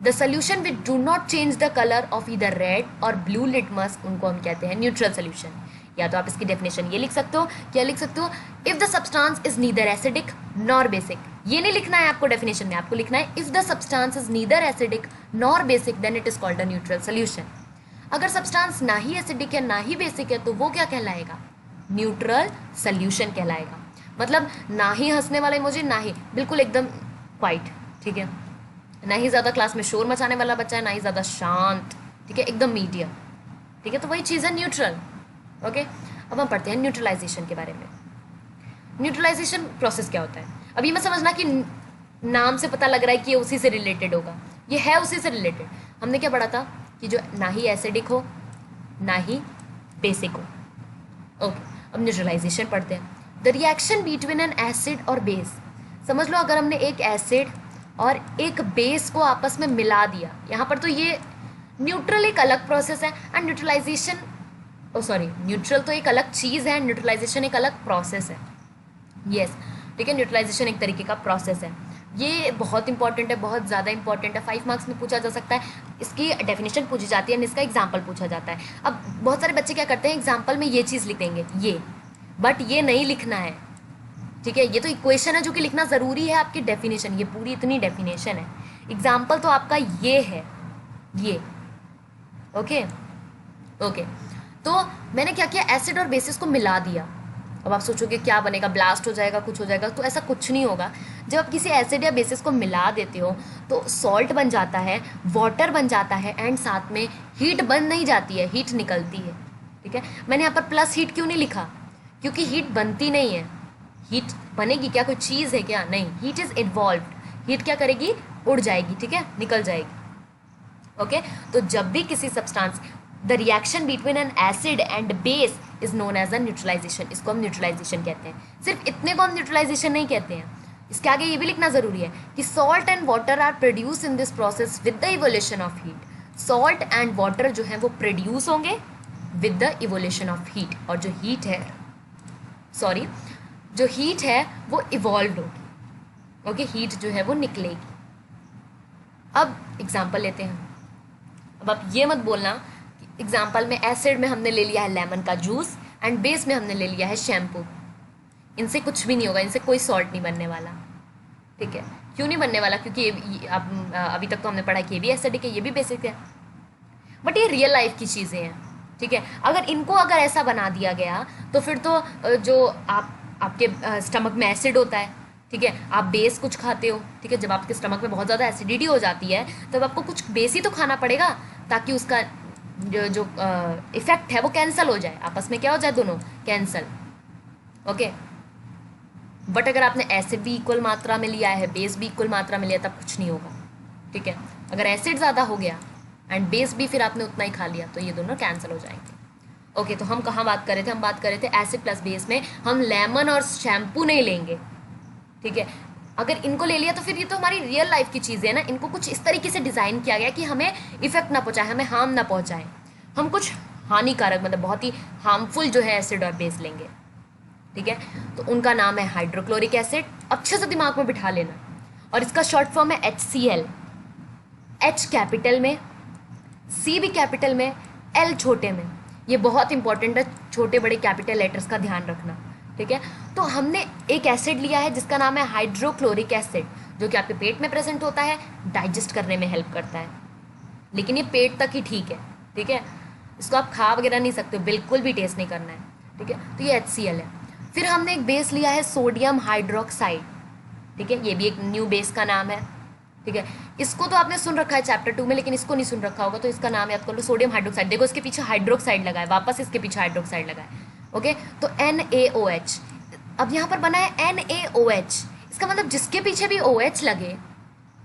The solution which do not change the colour of either red और ब्लू लिटमस, उनको हम कहते हैं न्यूट्रल सोल्यूशन। या तो आप इसकी डेफिनेशन ये लिख सकते हो, क्या लिख सकते हो, if the substance is neither acidic nor basic. ये नहीं लिखना है आपको डेफिनेशन में, आपको लिखना है if the substance is neither acidic nor basic then it is called a neutral solution. अगर सब्सटेंस ना ही एसिडिक है ना ही बेसिक है तो वो क्या कहलाएगा, न्यूट्रल सोल्यूशन कहलाएगा। मतलब ना ही हंसने वाला इमोजी, ना ही बिल्कुल एकदम क्वाइट, ठीक है, ना ही ज़्यादा क्लास में शोर मचाने वाला बच्चा है, ना ही ज़्यादा शांत, ठीक है, एकदम मीडियम, ठीक है, तो वही चीज़ है न्यूट्रल। ओके, अब हम पढ़ते हैं न्यूट्रलाइजेशन के बारे में। न्यूट्रलाइजेशन प्रोसेस क्या होता है, अभी मैं समझना कि नाम से पता लग रहा है कि ये उसी से रिलेटेड होगा, ये है उसी से रिलेटेड। हमने क्या पढ़ा था कि जो ना ही एसिडिक हो ना ही बेसिक हो। ओके, अब न्यूट्रलाइजेशन पढ़ते हैं। The reaction between an acid और बेस, समझ लो अगर हमने एक एसिड और एक बेस को आपस में मिला दिया, यहाँ पर तो ये न्यूट्रल एक अलग प्रोसेस है and neutralisation, oh sorry, neutral तो एक अलग चीज़ है, न्यूट्रलाइजेशन एक अलग प्रोसेस है। यस, ठीक है, न्यूट्रलाइजेशन एक तरीके का प्रोसेस है। ये बहुत इंपॉर्टेंट है, बहुत ज़्यादा इंपॉर्टेंट है, 5 मार्क्स में पूछा जा सकता है, इसकी डेफिनेशन पूछी जाती है और इसका एग्जाम्पल पूछा जाता है। अब बहुत सारे बच्चे क्या करते हैं, एग्जाम्पल में ये चीज़ लिख देंगे ये, बट ये नहीं लिखना है, ठीक है, ये तो इक्वेशन है जो कि लिखना ज़रूरी है, आपकी डेफिनेशन, ये पूरी इतनी डेफिनेशन है, एग्जाम्पल तो आपका ये है, ये। ओके ओके, तो मैंने क्या किया, एसिड और बेसिस को मिला दिया। अब आप सोचोगे क्या बनेगा, ब्लास्ट हो जाएगा, कुछ हो जाएगा, तो ऐसा कुछ नहीं होगा। जब आप किसी एसिड या बेसिस को मिला देते हो तो सॉल्ट बन जाता है, वाटर बन जाता है, एंड साथ में हीट बन नहीं जाती है, हीट निकलती है, ठीक है। मैंने यहाँ पर प्लस हीट क्यों नहीं लिखा, क्योंकि हीट बनती नहीं है। हीट बनेगी क्या, कोई चीज़ है क्या, नहीं, हीट इज़ इन्वॉल्व्ड। हीट क्या करेगी, उड़ जाएगी, ठीक है, निकल जाएगी। ओके, तो जब भी किसी substance, the reaction between an acid and base is known as a neutralisation, इसको हम न्यूट्रलाइजेशन कहते हैं। सिर्फ इतने को हम न्यूट्रलाइजेशन नहीं कहते हैं, इसके आगे ये भी लिखना जरूरी है कि salt and water are produce in this process with the evolution of heat. Salt and water जो है वो प्रोड्यूस होंगे with the evolution of heat, और जो हीट है, सॉरी, जो हीट है वो इवॉल्व होगी। ओके, हीट जो है वो निकलेगी। अब एग्जाम्पल लेते हैं। अब आप ये मत बोलना कि एग्जाम्पल में एसिड में हमने ले लिया है लेमन का जूस एंड बेस में हमने ले लिया है शैम्पू, इनसे कुछ भी नहीं होगा, इनसे कोई सॉल्ट नहीं बनने वाला, ठीक है। क्यों नहीं बनने वाला, क्योंकि अब अभी तक तो हमने पढ़ा कि ये भी एसिडिक है, ये भी बेसिक है, बट ये रियल लाइफ की चीज़ें हैं, ठीक है। अगर इनको अगर ऐसा बना दिया गया तो फिर तो जो आपके स्टमक में एसिड होता है, ठीक है, आप बेस कुछ खाते हो, ठीक है, जब आपके स्टमक में बहुत ज़्यादा एसिडिटी हो जाती है तब आपको कुछ बेस ही तो खाना पड़ेगा ताकि उसका जो इफेक्ट है वो कैंसिल हो जाए, आपस में क्या हो जाए, दोनों कैंसिल। ओके, बट अगर आपने एसिड भी इक्वल मात्रा में लिया है, बेस भी इक्वल मात्रा में लिया, तब कुछ नहीं होगा, ठीक है। अगर एसिड ज़्यादा हो गया एंड बेस भी फिर आपने उतना ही खा लिया तो ये दोनों कैंसिल हो जाएंगे। ओके, तो हम कहाँ बात कर रहे थे? हम बात कर रहे थे एसिड प्लस बेस में हम लेमन और शैम्पू नहीं लेंगे, ठीक है। अगर इनको ले लिया तो फिर ये तो हमारी रियल लाइफ की चीज़ें है ना, इनको कुछ इस तरीके से डिज़ाइन किया गया कि हमें इफेक्ट ना पहुँचाए, हमें हार्म ना पहुँचाए। हम कुछ हानिकारक मतलब बहुत ही हार्मफुल जो है एसिड और बेस लेंगे, ठीक है। तो उनका नाम है हाइड्रोक्लोरिक एसिड, अच्छे से दिमाग में बिठा लेना। और इसका शॉर्ट फॉर्म है HCl, H कैपिटल में, C भी कैपिटल में, L छोटे में। ये बहुत इंपॉर्टेंट है, छोटे बड़े कैपिटल लेटर्स का ध्यान रखना, ठीक है। तो हमने एक एसिड लिया है जिसका नाम है हाइड्रोक्लोरिक एसिड, जो कि आपके पेट में प्रेजेंट होता है, डाइजेस्ट करने में हेल्प करता है, लेकिन ये पेट तक ही ठीक है, ठीक है। इसको आप खा वगैरह नहीं सकते हो, बिल्कुल भी टेस्ट नहीं करना है, ठीक है। तो ये HCl है। फिर हमने एक बेस लिया है सोडियम हाइड्रोक्साइड, ठीक है। ये भी एक न्यू बेस का नाम है, ठीक है। इसको तो आपने सुन रखा है चैप्टर 2 में, लेकिन इसको नहीं सुन रखा होगा, तो इसका नाम याद कर लो, सोडियम हाइड्रोक्साइड। देखो इसके पीछे हाइड्रोक्साइड लगा है, वापस इसके पीछे हाइड्रोक्साइड लगा है, ओके। तो NaOH, अब यहाँ पर बना है NaOH, इसका मतलब जिसके पीछे भी OH लगे,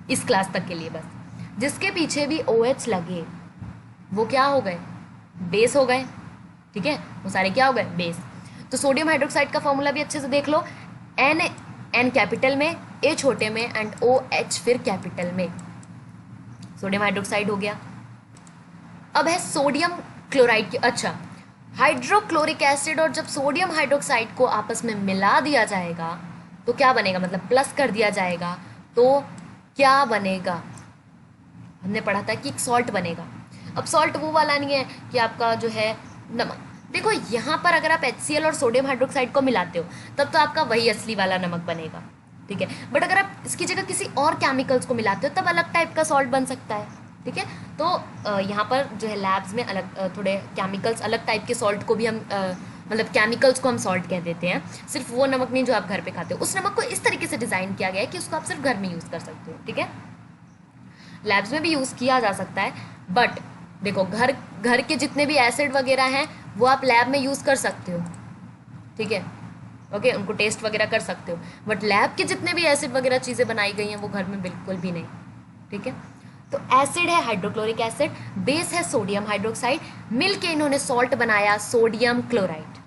इस क्लास तक के लिए बस, जिसके पीछे भी OH लगे वो क्या हो गए? बेस हो गए, ठीक है। वो सारे क्या हो गए? बेस। तो सोडियम हाइड्रोक्साइड का फॉर्मूला भी अच्छे से देख लो, N कैपिटल में, A छोटे में एंड OH फिर कैपिटल में। सोडियम हाइड्रोक्साइड हो गया। अब है सोडियम क्लोराइड की, अच्छा, हाइड्रोक्लोरिक एसिड और जब सोडियम हाइड्रोक्साइड को आपस में मिला दिया जाएगा तो क्या बनेगा, मतलब प्लस कर दिया जाएगा तो क्या बनेगा? हमने पढ़ा था कि एक सॉल्ट बनेगा। अब सॉल्ट वो वाला नहीं है कि आपका जो है नमक। देखो यहाँ पर अगर आप HCl और सोडियम हाइड्रोक्साइड को मिलाते हो तब तो आपका वही असली वाला नमक बनेगा, ठीक है। बट अगर आप इसकी जगह किसी और केमिकल्स को मिलाते हो तब अलग टाइप का सॉल्ट बन सकता है, ठीक है। तो यहाँ पर जो है लैब्स में अलग थोड़े केमिकल्स, अलग टाइप के सॉल्ट को भी हम मतलब केमिकल्स को हम सॉल्ट कह देते हैं। सिर्फ वो नमक नहीं जो आप घर पे खाते हो, उस नमक को इस तरीके से डिज़ाइन किया गया है कि उसको आप सिर्फ घर में यूज़ कर सकते हो, ठीक है। लैब्स में भी यूज़ किया जा सकता है, बट देखो घर के जितने भी एसिड वगैरह हैं वो आप लैब में यूज़ कर सकते हो, ठीक है, ओके, उनको टेस्ट वगैरह कर सकते हो। बट लैब के जितने भी एसिड वगैरह चीज़ें बनाई गई हैं वो घर में बिल्कुल भी नहीं, ठीक है। तो एसिड है हाइड्रोक्लोरिक एसिड, बेस है सोडियम हाइड्रोक्साइड, मिल के इन्होंने सॉल्ट बनाया सोडियम क्लोराइड।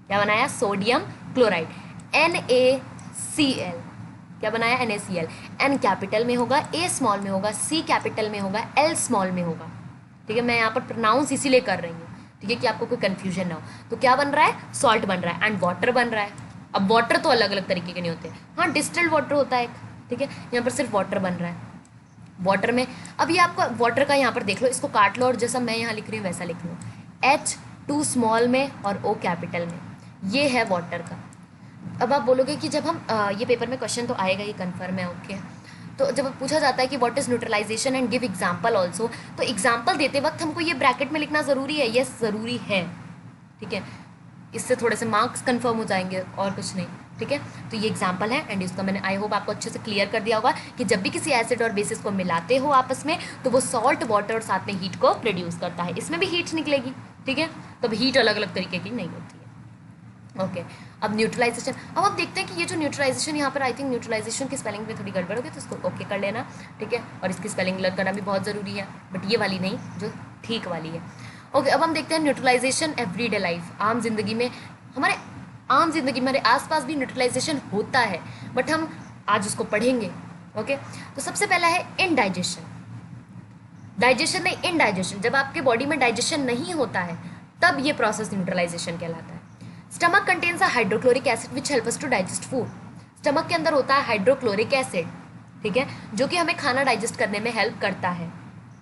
क्या बनाया? Sodium chloride, NaCl। क्या बनाया? NaCl। N कैपिटल में होगा, A स्मॉल में होगा, C कैपिटल में होगा, L स्मॉल में होगा, ठीक है। मैं यहाँ पर प्रोनाउंस इसीलिए कर रही हूँ, ठीक है, कि आपको कोई कन्फ्यूजन ना हो। तो क्या बन रहा है? सॉल्ट बन रहा है एंड वाटर बन रहा है। अब वाटर तो अलग अलग तरीके के नहीं होते, हाँ, डिस्टिल्ड वाटर होता है एक, ठीक है। यहाँ पर सिर्फ वाटर बन रहा है। वाटर में अब ये आपको वाटर का यहाँ पर देख लो, इसको काट लो और जैसा मैं यहाँ लिख रही हूँ वैसा लिख लो, H2 स्मॉल में और O कैपिटल में, ये है वाटर का। अब आप बोलोगे कि जब हम ये पेपर में क्वेश्चन तो आएगा, ये कन्फर्म है, ओके। तो जब पूछा जाता है कि what is neutralisation and give example also, तो एग्जांपल देते वक्त हमको ये ब्रैकेट में लिखना ज़रूरी है, यस ज़रूरी है, ठीक है। इससे थोड़े से मार्क्स कंफर्म हो जाएंगे और कुछ नहीं, ठीक है। तो ये एग्जांपल है एंड इसका मैंने आई होप आपको अच्छे से क्लियर कर दिया होगा कि जब भी किसी एसिड और बेसिस को मिलाते हो आपस में तो वो सॉल्ट, वाटर और साथ में हीट को प्रोड्यूस करता है। इसमें भी हीट निकलेगी, ठीक है। तो हीट अलग अलग तरीके की नहीं होती है, ओके। अब न्यूट्रलाइजेशन, अब हम देखते हैं कि ये जो न्यूट्रलाइजेशन यहाँ पर, आई थिंक न्यूट्रलाइजेशन की स्पेलिंग में थोड़ी गड़बड़ होगी तो इसको ओके कर लेना, ठीक है। और इसकी स्पेलिंग लर्न करना भी बहुत ज़रूरी है, बट ये वाली नहीं, जो ठीक वाली है, ओके। अब हम देखते हैं न्यूट्रलाइजेशन एवरीडे लाइफ, आम जिंदगी में, हमारे आम जिंदगी में हमारे आसपास भी न्यूट्रलाइजेशन होता है, बट हम आज उसको पढ़ेंगे, ओके। तो सबसे पहला है इनडाइजेशन। डाइजेशन नहीं, इनडाइजेशन, जब आपके बॉडी में डाइजेशन नहीं होता है तब ये प्रोसेस न्यूट्रलाइजेशन कहलाता है। Stomach contains a hydrochloric acid which help us to digest food. Stomach के अंदर होता है हाइड्रोक्लोरिक एसिड, ठीक है, जो कि हमें खाना डाइजेस्ट करने में हेल्प करता है,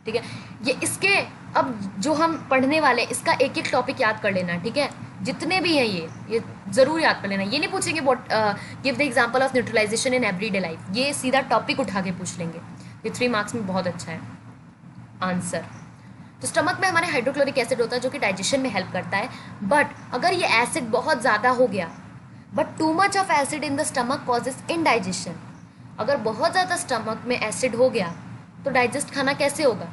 ठीक है। ये इसके अब जो हम पढ़ने वाले, इसका एक एक टॉपिक याद कर लेना, ठीक है। जितने भी हैं ये ज़रूर याद कर लेना। ये नहीं पूछेंगे what give the example of neutralisation in everyday life, ये सीधा टॉपिक उठा के पूछ लेंगे। ये 3 मार्क्स में बहुत अच्छा है आंसर। तो स्टमक में हमारे हाइड्रोक्लोरिक एसिड होता है जो कि डाइजेशन में हेल्प करता है, बट अगर ये एसिड बहुत ज़्यादा हो गया, but too much of acid in the stomach causes indigestion. अगर बहुत ज़्यादा स्टमक में एसिड हो गया तो डाइजेस्ट खाना कैसे होगा,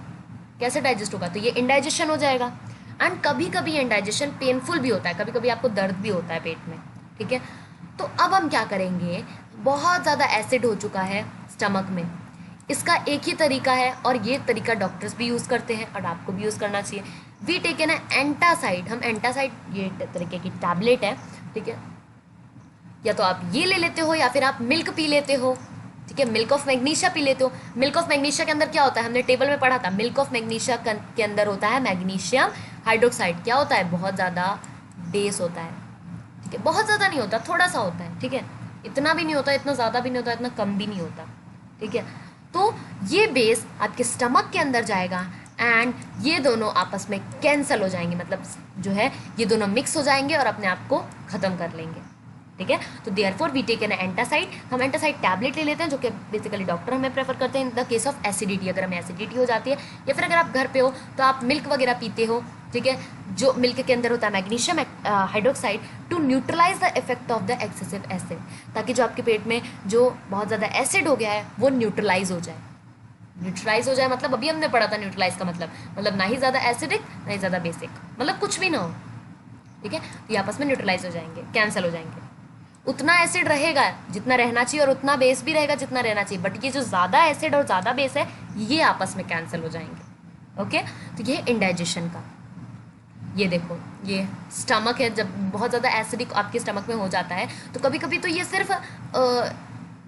कैसे डाइजेस्ट होगा? तो ये इनडाइजेशन हो जाएगा। एंड कभी कभी इनडाइजेशन पेनफुल भी होता है, कभी कभी आपको दर्द भी होता है पेट में, ठीक है। तो अब हम क्या करेंगे, बहुत ज़्यादा एसिड हो चुका है स्टमक में, इसका एक ही तरीका है और ये तरीका डॉक्टर्स भी यूज़ करते हैं और आपको भी यूज़ करना चाहिए। वी टेकन एंटासाइड, हम एंटासाइड ये तरीके की टैबलेट है, ठीक है, या तो आप ये ले लेते हो या फिर आप मिल्क पी लेते हो, ठीक है, मिल्क ऑफ मैग्नीशिया पी लेते हो। मिल्क ऑफ मैग्नीशिया के अंदर क्या होता है, हमने टेबल में पढ़ा था, मिल्क ऑफ मैग्नीशिया के अंदर होता है मैग्नीशियम हाइड्रोक्साइड। क्या होता है, बहुत ज़्यादा बेस होता है, ठीक है, बहुत ज़्यादा नहीं होता, थोड़ा सा होता है, ठीक है, इतना भी नहीं होता, इतना ज़्यादा भी नहीं होता, इतना कम भी नहीं होता, ठीक है। तो ये बेस आपके स्टमक के अंदर जाएगा एंड ये दोनों आपस में कैंसल हो जाएंगे, मतलब जो है ये दोनों मिक्स हो जाएंगे और अपने आप को ख़त्म कर लेंगे, ठीक है। तो देयरफॉर वी टेक एन एंटासाइड, हम एंटासाइड टैबलेट ले लेते हैं जो कि बेसिकली डॉक्टर हमें प्रेफर करते हैं in the case of acidity, अगर हमें एसिडिटी हो जाती है, या फिर अगर आप घर पे हो तो आप मिल्क वगैरह पीते हो, ठीक है, जो मिल्क के अंदर होता है magnesium hydroxide to neutralise the effect of the excessive acid, ताकि जो आपके पेट में जो बहुत ज़्यादा एसिड हो गया है वो न्यूट्रलाइज हो जाए। न्यूट्रलाइज हो जाए मतलब अभी हमने पढ़ा था न्यूट्रलाइज का मतलब ना ही ज़्यादा एसिडिक ना ही ज़्यादा बेसिक, मतलब कुछ भी ना हो, ठीक है। तो ये आपस में न्यूट्रलाइज हो जाएंगे, कैंसिल हो जाएंगे। उतना एसिड रहेगा जितना रहना चाहिए और उतना बेस भी रहेगा जितना रहना चाहिए, बट ये जो ज़्यादा एसिड और ज़्यादा बेस है ये आपस में कैंसिल हो जाएंगे, ओके। तो ये इंडाइजेशन का, ये देखो ये स्टमक है, जब बहुत ज़्यादा एसिडिक आपके स्टमक में हो जाता है तो कभी कभी तो ये सिर्फ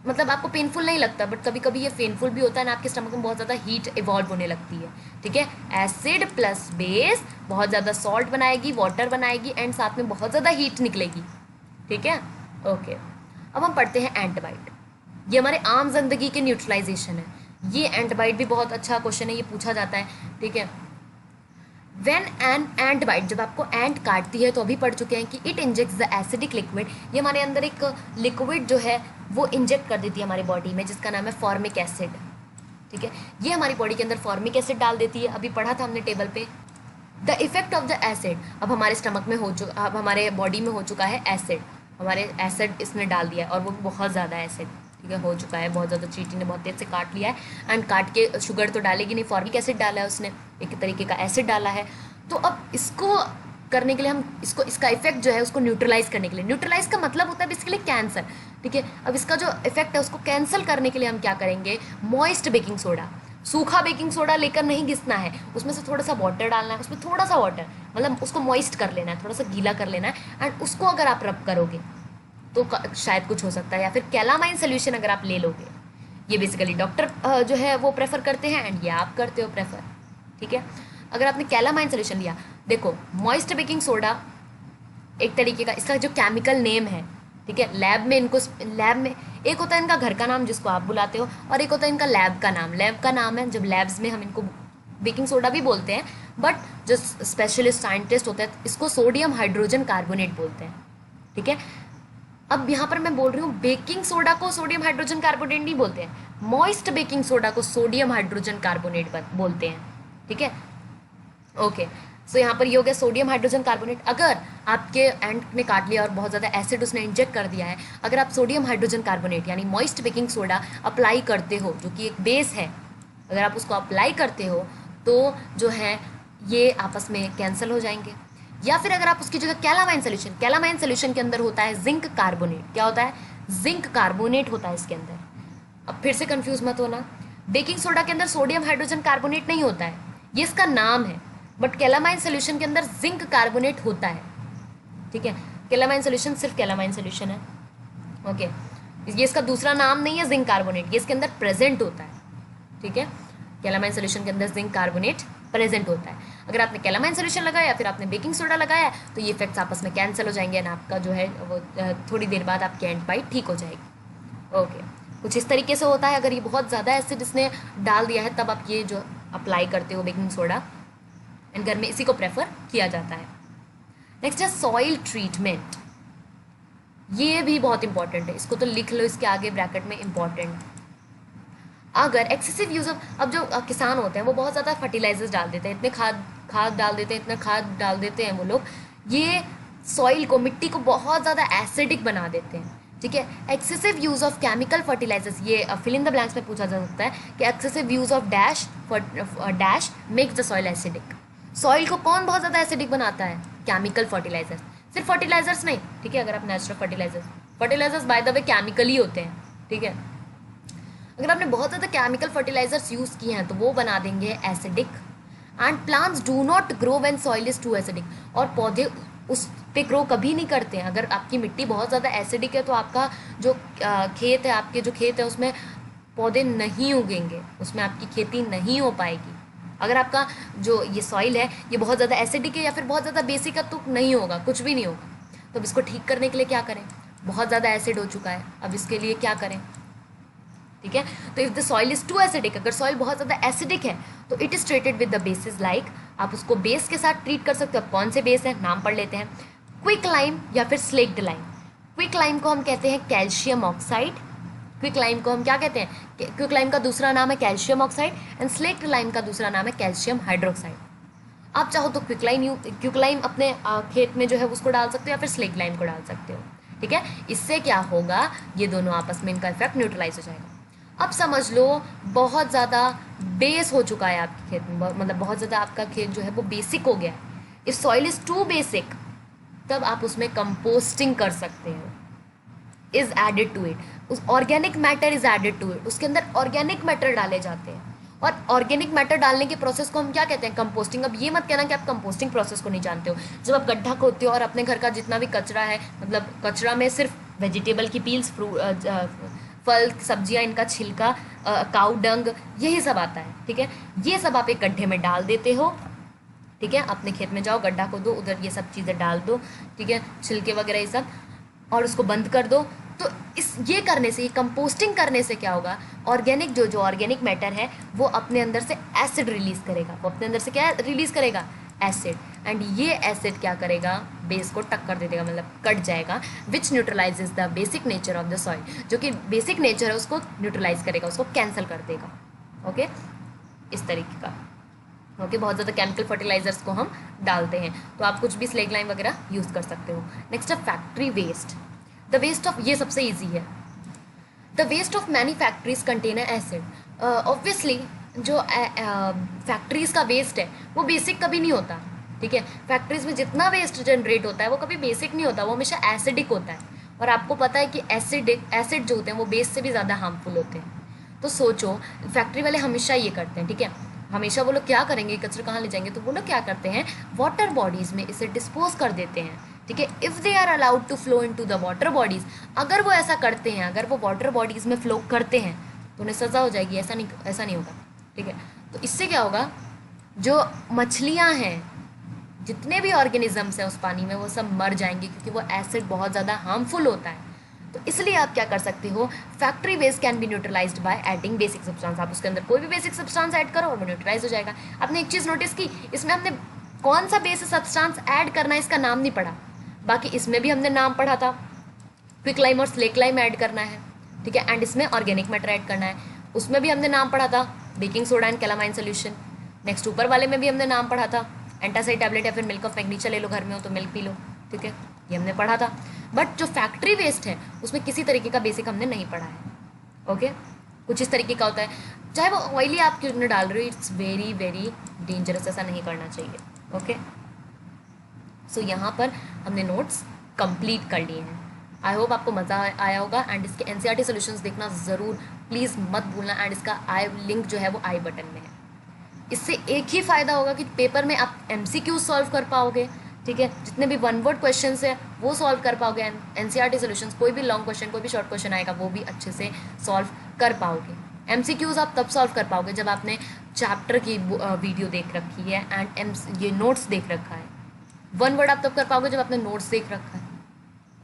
मतलब आपको पेनफुल नहीं लगता, बट कभी कभी ये पेनफुल भी होता है ना, आपके स्टमक में बहुत ज़्यादा हीट इवॉल्व होने लगती है, ठीक है। एसिड प्लस बेस बहुत ज़्यादा सॉल्ट बनाएगी, वाटर बनाएगी एंड साथ में बहुत ज़्यादा हीट निकलेगी, ठीक है, ओके। अब हम पढ़ते हैं एंटीबाइट, ये हमारे आम जिंदगी के न्यूट्रलाइजेशन है। ये एंटीबाइट भी बहुत अच्छा क्वेश्चन है, ये पूछा जाता है, ठीक है। व्हेन एन एंट बाइट, जब आपको एंट काटती है, तो अभी पढ़ चुके हैं कि it injects the acidic liquid, ये हमारे अंदर एक लिक्विड जो है वो इंजेक्ट कर देती है हमारी बॉडी में, जिसका नाम है फॉर्मिक एसिड, ठीक है। ये हमारी बॉडी के अंदर फॉर्मिक एसिड डाल देती है, अभी पढ़ा था हमने टेबल पे। The effect of the acid, अब हमारे स्टमक में हो चुका, अब हमारे बॉडी में हो चुका है एसिड, हमारे एसिड इसने डाल दिया है और वो बहुत ज़्यादा एसिड, ठीक है, हो चुका है बहुत ज़्यादा, चींटी ने बहुत तेज़ से काट लिया है एंड काट के शुगर तो डालेगी नहीं, फॉर्मिक एसिड डाला है उसने, एक तरीके का एसिड डाला है। तो अब इसको करने के लिए हम इसका इफेक्ट जो है उसको न्यूट्रलाइज करने के लिए, न्यूट्रलाइज का मतलब होता है बेसिकली कैंसर, ठीक है। अब इसका जो इफेक्ट है उसको कैंसिल करने के लिए हम क्या करेंगे, मॉइस्ट बेकिंग सोडा, सूखा बेकिंग सोडा लेकर नहीं घिसना है, उसमें से थोड़ा सा वाटर डालना है, उसमें थोड़ा सा वाटर मतलब उसको मॉइस्ट कर लेना है, थोड़ा सा गीला कर लेना है एंड उसको अगर आप रब करोगे तो शायद कुछ हो सकता है, या फिर कैलामाइन सोल्यूशन अगर आप ले लोगे, ये बेसिकली डॉक्टर जो है वो प्रेफर करते हैं एंड ये आप करते हो प्रेफर, ठीक है। अगर आपने कैलामाइन सोल्यूशन लिया, देखो मॉइस्ट बेकिंग सोडा एक तरीके का इसका जो केमिकल नेम है, ठीक है, लैब में इनको, लैब में एक होता है इनका घर का नाम जिसको आप बुलाते हो और एक होता है इनका लैब का नाम, लैब का नाम है, जब लैब्स में हम इनको बेकिंग सोडा भी बोलते हैं, बट जो स्पेशलिस्ट साइंटिस्ट होते हैं इसको सोडियम हाइड्रोजन कार्बोनेट बोलते हैं, ठीक है। अब यहाँ पर मैं बोल रही हूँ बेकिंग सोडा को सोडियम हाइड्रोजन कार्बोनेट नहीं बोलते हैं, मॉइस्ट बेकिंग सोडा को सोडियम हाइड्रोजन कार्बोनेट बोलते हैं, ठीक है, ओके। सो यहाँ पर ये हो गया सोडियम हाइड्रोजन कार्बोनेट। अगर आपके एंट ने काट लिया और बहुत ज़्यादा एसिड उसने इंजेक्ट कर दिया है, अगर आप सोडियम हाइड्रोजन कार्बोनेट यानी मॉइस्ट बेकिंग सोडा अप्लाई करते हो, जो कि एक बेस है, अगर आप उसको अप्लाई करते हो तो जो है ये आपस में कैंसिल हो जाएंगे। या फिर अगर आप उसकी जगह कैलामाइन सोल्यूशन के अंदर होता है जिंक कार्बोनेट, क्या होता है, जिंक कार्बोनेट होता है इसके अंदर। अब फिर से कंफ्यूज मत होना, बेकिंग सोडा के अंदर सोडियम हाइड्रोजन कार्बोनेट नहीं होता है, ये इसका नाम है, बट कैलामाइन सोल्यूशन के अंदर जिंक कार्बोनेट होता है, ठीक है। कैलामाइन सोल्यूशन सिर्फ कैलामाइन सोल्यूशन है, ओके, ये इसका दूसरा नाम नहीं है जिंक कार्बोनेट, ये इसके अंदर प्रेजेंट होता है, ठीक है। कैलामाइन सोल्यूशन के अंदर जिंक कार्बोनेट प्रेजेंट होता है। अगर आपने कैलामाइन सोल्यूशन लगाया या फिर आपने बेकिंग सोडा लगाया तो ये इफेक्ट्स आपस में कैंसिल हो जाएंगे एंड आपका जो है वो थोड़ी देर बाद आपकी एंट बाइट ठीक हो जाएगी, ओके। कुछ इस तरीके से होता है। अगर ये बहुत ज़्यादा एसिड इसने डाल दिया है तब आप ये जो अप्लाई करते हो बेकिंग सोडा, एंड घर में इसी को प्रेफर किया जाता है। नेक्स्ट है सॉइल ट्रीटमेंट, ये भी बहुत इंपॉर्टेंट है, इसको तो लिख लो इसके आगे ब्रैकेट में, इंपॉर्टेंट। अगर एक्सेसिव यूज़ ऑफ, अब जो किसान होते हैं वो बहुत ज़्यादा फर्टिलाइजर्स डाल देते हैं, इतने खाद डाल देते हैं, इतना खाद डाल देते हैं वो लोग, ये सॉइल को, मिट्टी को बहुत ज़्यादा एसिडिक बना देते हैं, ठीक है। Excessive use of chemical fertilisers, ये फिल इन द ब्लैंक्स में पूछा जा सकता है कि excessive use of dash makes the soil acidic. Soil को कौन बहुत ज़्यादा एसिडिक बनाता है, केमिकल फर्टिलाइजर्स, सिर्फ फर्टिलाइजर्स नहीं, ठीक है। अगर आप natural fertilisers by the way chemical ही होते हैं, ठीक है। अगर आपने बहुत ज़्यादा केमिकल फर्टिलाइजर्स यूज़ किए हैं तो वो बना देंगे acidic. And plants do not grow when soil is too acidic, और पौधे उस पे ग्रो कभी नहीं करते हैं। अगर आपकी मिट्टी बहुत ज़्यादा एसिडिक है तो आपका जो खेत है, आपके जो खेत है उसमें पौधे नहीं उगेंगे, उसमें आपकी खेती नहीं हो पाएगी। अगर आपका जो ये सॉइल है ये बहुत ज़्यादा एसिडिक है या फिर बहुत ज़्यादा बेसिक है तो नहीं होगा, कुछ भी नहीं होगा। तो अब इसको ठीक करने के लिए क्या करें? बहुत ज़्यादा एसिड हो चुका है, अब इसके लिए क्या करें? ठीक है, तो if the soil is too acidic, अगर सॉइल बहुत ज़्यादा एसिडिक है तो it is treated with the bases like, आप उसको बेस के साथ ट्रीट कर सकते हो। कौन से बेस है, नाम पढ़ लेते हैं, क्विक लाइम या फिर स्लेक्ड लाइम। क्विक लाइम को हम कहते हैं कैल्शियम ऑक्साइड, क्विक लाइम को हम क्या कहते हैं, क्विक लाइम का दूसरा नाम है calcium oxide, and slaked lime का दूसरा नाम है कैल्शियम हाइड्रोक्साइड। आप चाहो तो क्विक लाइम अपने खेत में जो है उसको डाल सकते हो या फिर स्लेक्ड लाइम को डाल सकते हो। ठीक है, इससे क्या होगा, ये दोनों आपस में इनका इफेक्ट न्यूट्रलाइज हो जाएगा। अब समझ लो बहुत ज़्यादा बेस हो चुका है आपके खेत में, मतलब बहुत ज़्यादा आपका खेत जो है वो बेसिक हो गया है। If soil is too basic, तब आप उसमें कंपोस्टिंग कर सकते हो, इज़ एडेड टू इट, उस organic matter is added to it, उसके अंदर ऑर्गेनिक मैटर डाले जाते हैं। और ऑर्गेनिक मैटर डालने के प्रोसेस को हम क्या कहते हैं, कंपोस्टिंग। अब ये मत कहना कि आप कंपोस्टिंग प्रोसेस को नहीं जानते हो। जब आप गड्ढा खोदते हो और अपने घर का जितना भी कचरा है, मतलब कचरा में सिर्फ वेजिटेबल की पील्स, फल सब्जियां, इनका छिलका, काऊ डंग, यही सब आता है। ठीक है, ये सब आप एक गड्ढे में डाल देते हो। ठीक है, अपने खेत में जाओ, गड्ढा खोदो, उधर ये सब चीज़ें डाल दो। ठीक है, छिलके वगैरह ये सब, और उसको बंद कर दो। तो ये करने से, ये कंपोस्टिंग करने से क्या होगा, ऑर्गेनिक जो ऑर्गेनिक मैटर है वो अपने अंदर से एसिड रिलीज करेगा। वो अपने अंदर से क्या रिलीज करेगा, एसिड। एंड ये एसिड क्या करेगा, बेस को टक्कर दे देगा, मतलब कट जाएगा, which neutralises the basic nature of the soil. जो कि बेसिक नेचर है उसको न्यूट्रलाइज करेगा, उसको कैंसिल कर देगा। ओके, इस तरीके का। ओके, बहुत ज़्यादा केमिकल फर्टिलाइजर्स को हम डालते हैं, तो आप कुछ भी स्लेग लाइम वगैरह यूज़ कर सकते हो। नेक्स्ट है factory waste. The waste of, ये सबसे ईजी है, the waste of many factories contain acid. Obviously जो फैक्ट्रीज का वेस्ट है वो बेसिक कभी नहीं होता। ठीक है, फैक्ट्रीज में जितना वेस्ट जनरेट होता है वो कभी बेसिक नहीं होता, वो हमेशा एसिडिक होता है। और आपको पता है कि एसिड जो होते हैं वो बेस से भी ज़्यादा हार्मफुल होते हैं। तो सोचो, फैक्ट्री वाले हमेशा ये करते हैं। ठीक है, हमेशा वो लोग क्या करेंगे, कचरा कहाँ ले जाएंगे, तो वो लोग क्या करते हैं, वाटर बॉडीज़ में इसे डिस्पोज कर देते हैं। ठीक है, if they are allowed to flow into the water bodies, अगर वो ऐसा करते हैं, अगर वो वाटर बॉडीज़ में फ्लो करते हैं तो उन्हें सज़ा हो जाएगी। ऐसा नहीं होगा। ठीक है, तो इससे क्या होगा, जो मछलियाँ हैं, जितने भी ऑर्गेनिजम्स हैं उस पानी में, वो सब मर जाएंगे, क्योंकि वो एसिड बहुत ज़्यादा हार्मफुल होता है। तो इसलिए आप क्या कर सकते हो, factory waste can be neutralised by adding basic substance. आप उसके अंदर कोई भी बेसिक सब्सटेंस ऐड करो और वो न्यूट्रलाइज हो जाएगा। आपने एक चीज़ नोटिस की, इसमें हमने कौन सा बेसिक सब्सटेंस ऐड करना है इसका नाम नहीं पढ़ा, बाकी इसमें भी हमने नाम पढ़ा था, क्विक लाइम और स्लेक लाइम ऐड करना है। ठीक है, एंड इसमें ऑर्गेनिक मैटर ऐड करना है, उसमें भी हमने नाम पढ़ा था, baking soda and calamine solution. Next ऊपर वाले में भी हमने नाम पढ़ा था, एंटासाइड टैबलेट या फिर मिल्क ऑफ मैग्नीशिया ले लो, घर में हो तो मिल्क पी लो। ठीक है, ये हमने पढ़ा था। बट जो फैक्ट्री वेस्ट है उसमें किसी तरीके का बेसिक हमने नहीं पढ़ा है। ओके, कुछ इस तरीके का होता है, चाहे वो ऑयली आप क्यों न डाल रहे हो, इट्स वेरी वेरी डेंजरस, ऐसा नहीं करना चाहिए। ओके, सो यहाँ पर हमने नोट्स कंप्लीट कर लिए हैं। आई होप आपको मज़ा आया होगा, एंड इसके एनसीईआरटी सॉल्यूशंस देखना ज़रूर, प्लीज़ मत भूलना। एंड इसका लिंक जो है वो आई बटन में है। इससे एक ही फ़ायदा होगा कि पेपर में आप MCQ सॉल्व कर पाओगे। ठीक है, जितने भी वन वर्ड क्वेश्चन है वो सॉल्व कर पाओगे। एनसीईआरटी सॉल्यूशंस, कोई भी लॉन्ग क्वेश्चन, कोई भी शॉर्ट क्वेश्चन आएगा वो भी अच्छे से सॉल्व कर पाओगे। MCQs आप तब सॉल्व कर पाओगे जब आपने चैप्टर की वीडियो देख रखी है एंड ये नोट्स देख रखा है। वन वर्ड आप तब कर पाओगे जब आपने नोट्स देख रखा है।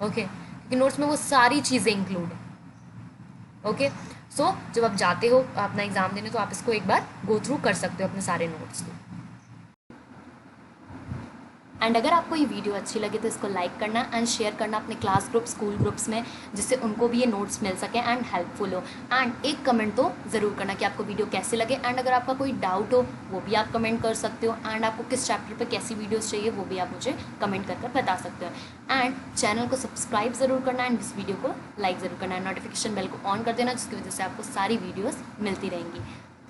ओके, क्योंकि नोट्स में वो सारी चीज़ें इंक्लूड है। ओके, सो जब आप जाते हो अपना एग्ज़ाम देने तो आप इसको एक बार गो थ्रू कर सकते हो अपने सारे नोट्स को। एंड अगर आपको ये वीडियो अच्छी लगे तो इसको लाइक करना एंड शेयर करना अपने क्लास ग्रुप, स्कूल ग्रुप्स में, जिससे उनको भी ये नोट्स मिल सके एंड हेल्पफुल हो। एंड एक कमेंट तो ज़रूर करना कि आपको वीडियो कैसे लगे। एंड अगर आपका कोई डाउट हो वो भी आप कमेंट कर सकते हो। एंड आपको किस चैप्टर पे कैसी वीडियोस चाहिए वो भी आप मुझे कमेंट कर बता सकते हो। एंड चैनल को सब्सक्राइब ज़रूर करना एंड इस वीडियो को लाइक ज़रूर करना है। नोटिफिकेशन बेल को ऑन कर देना, जिसकी वजह से आपको सारी वीडियोज़ मिलती रहेंगी।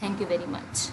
Thank you very much.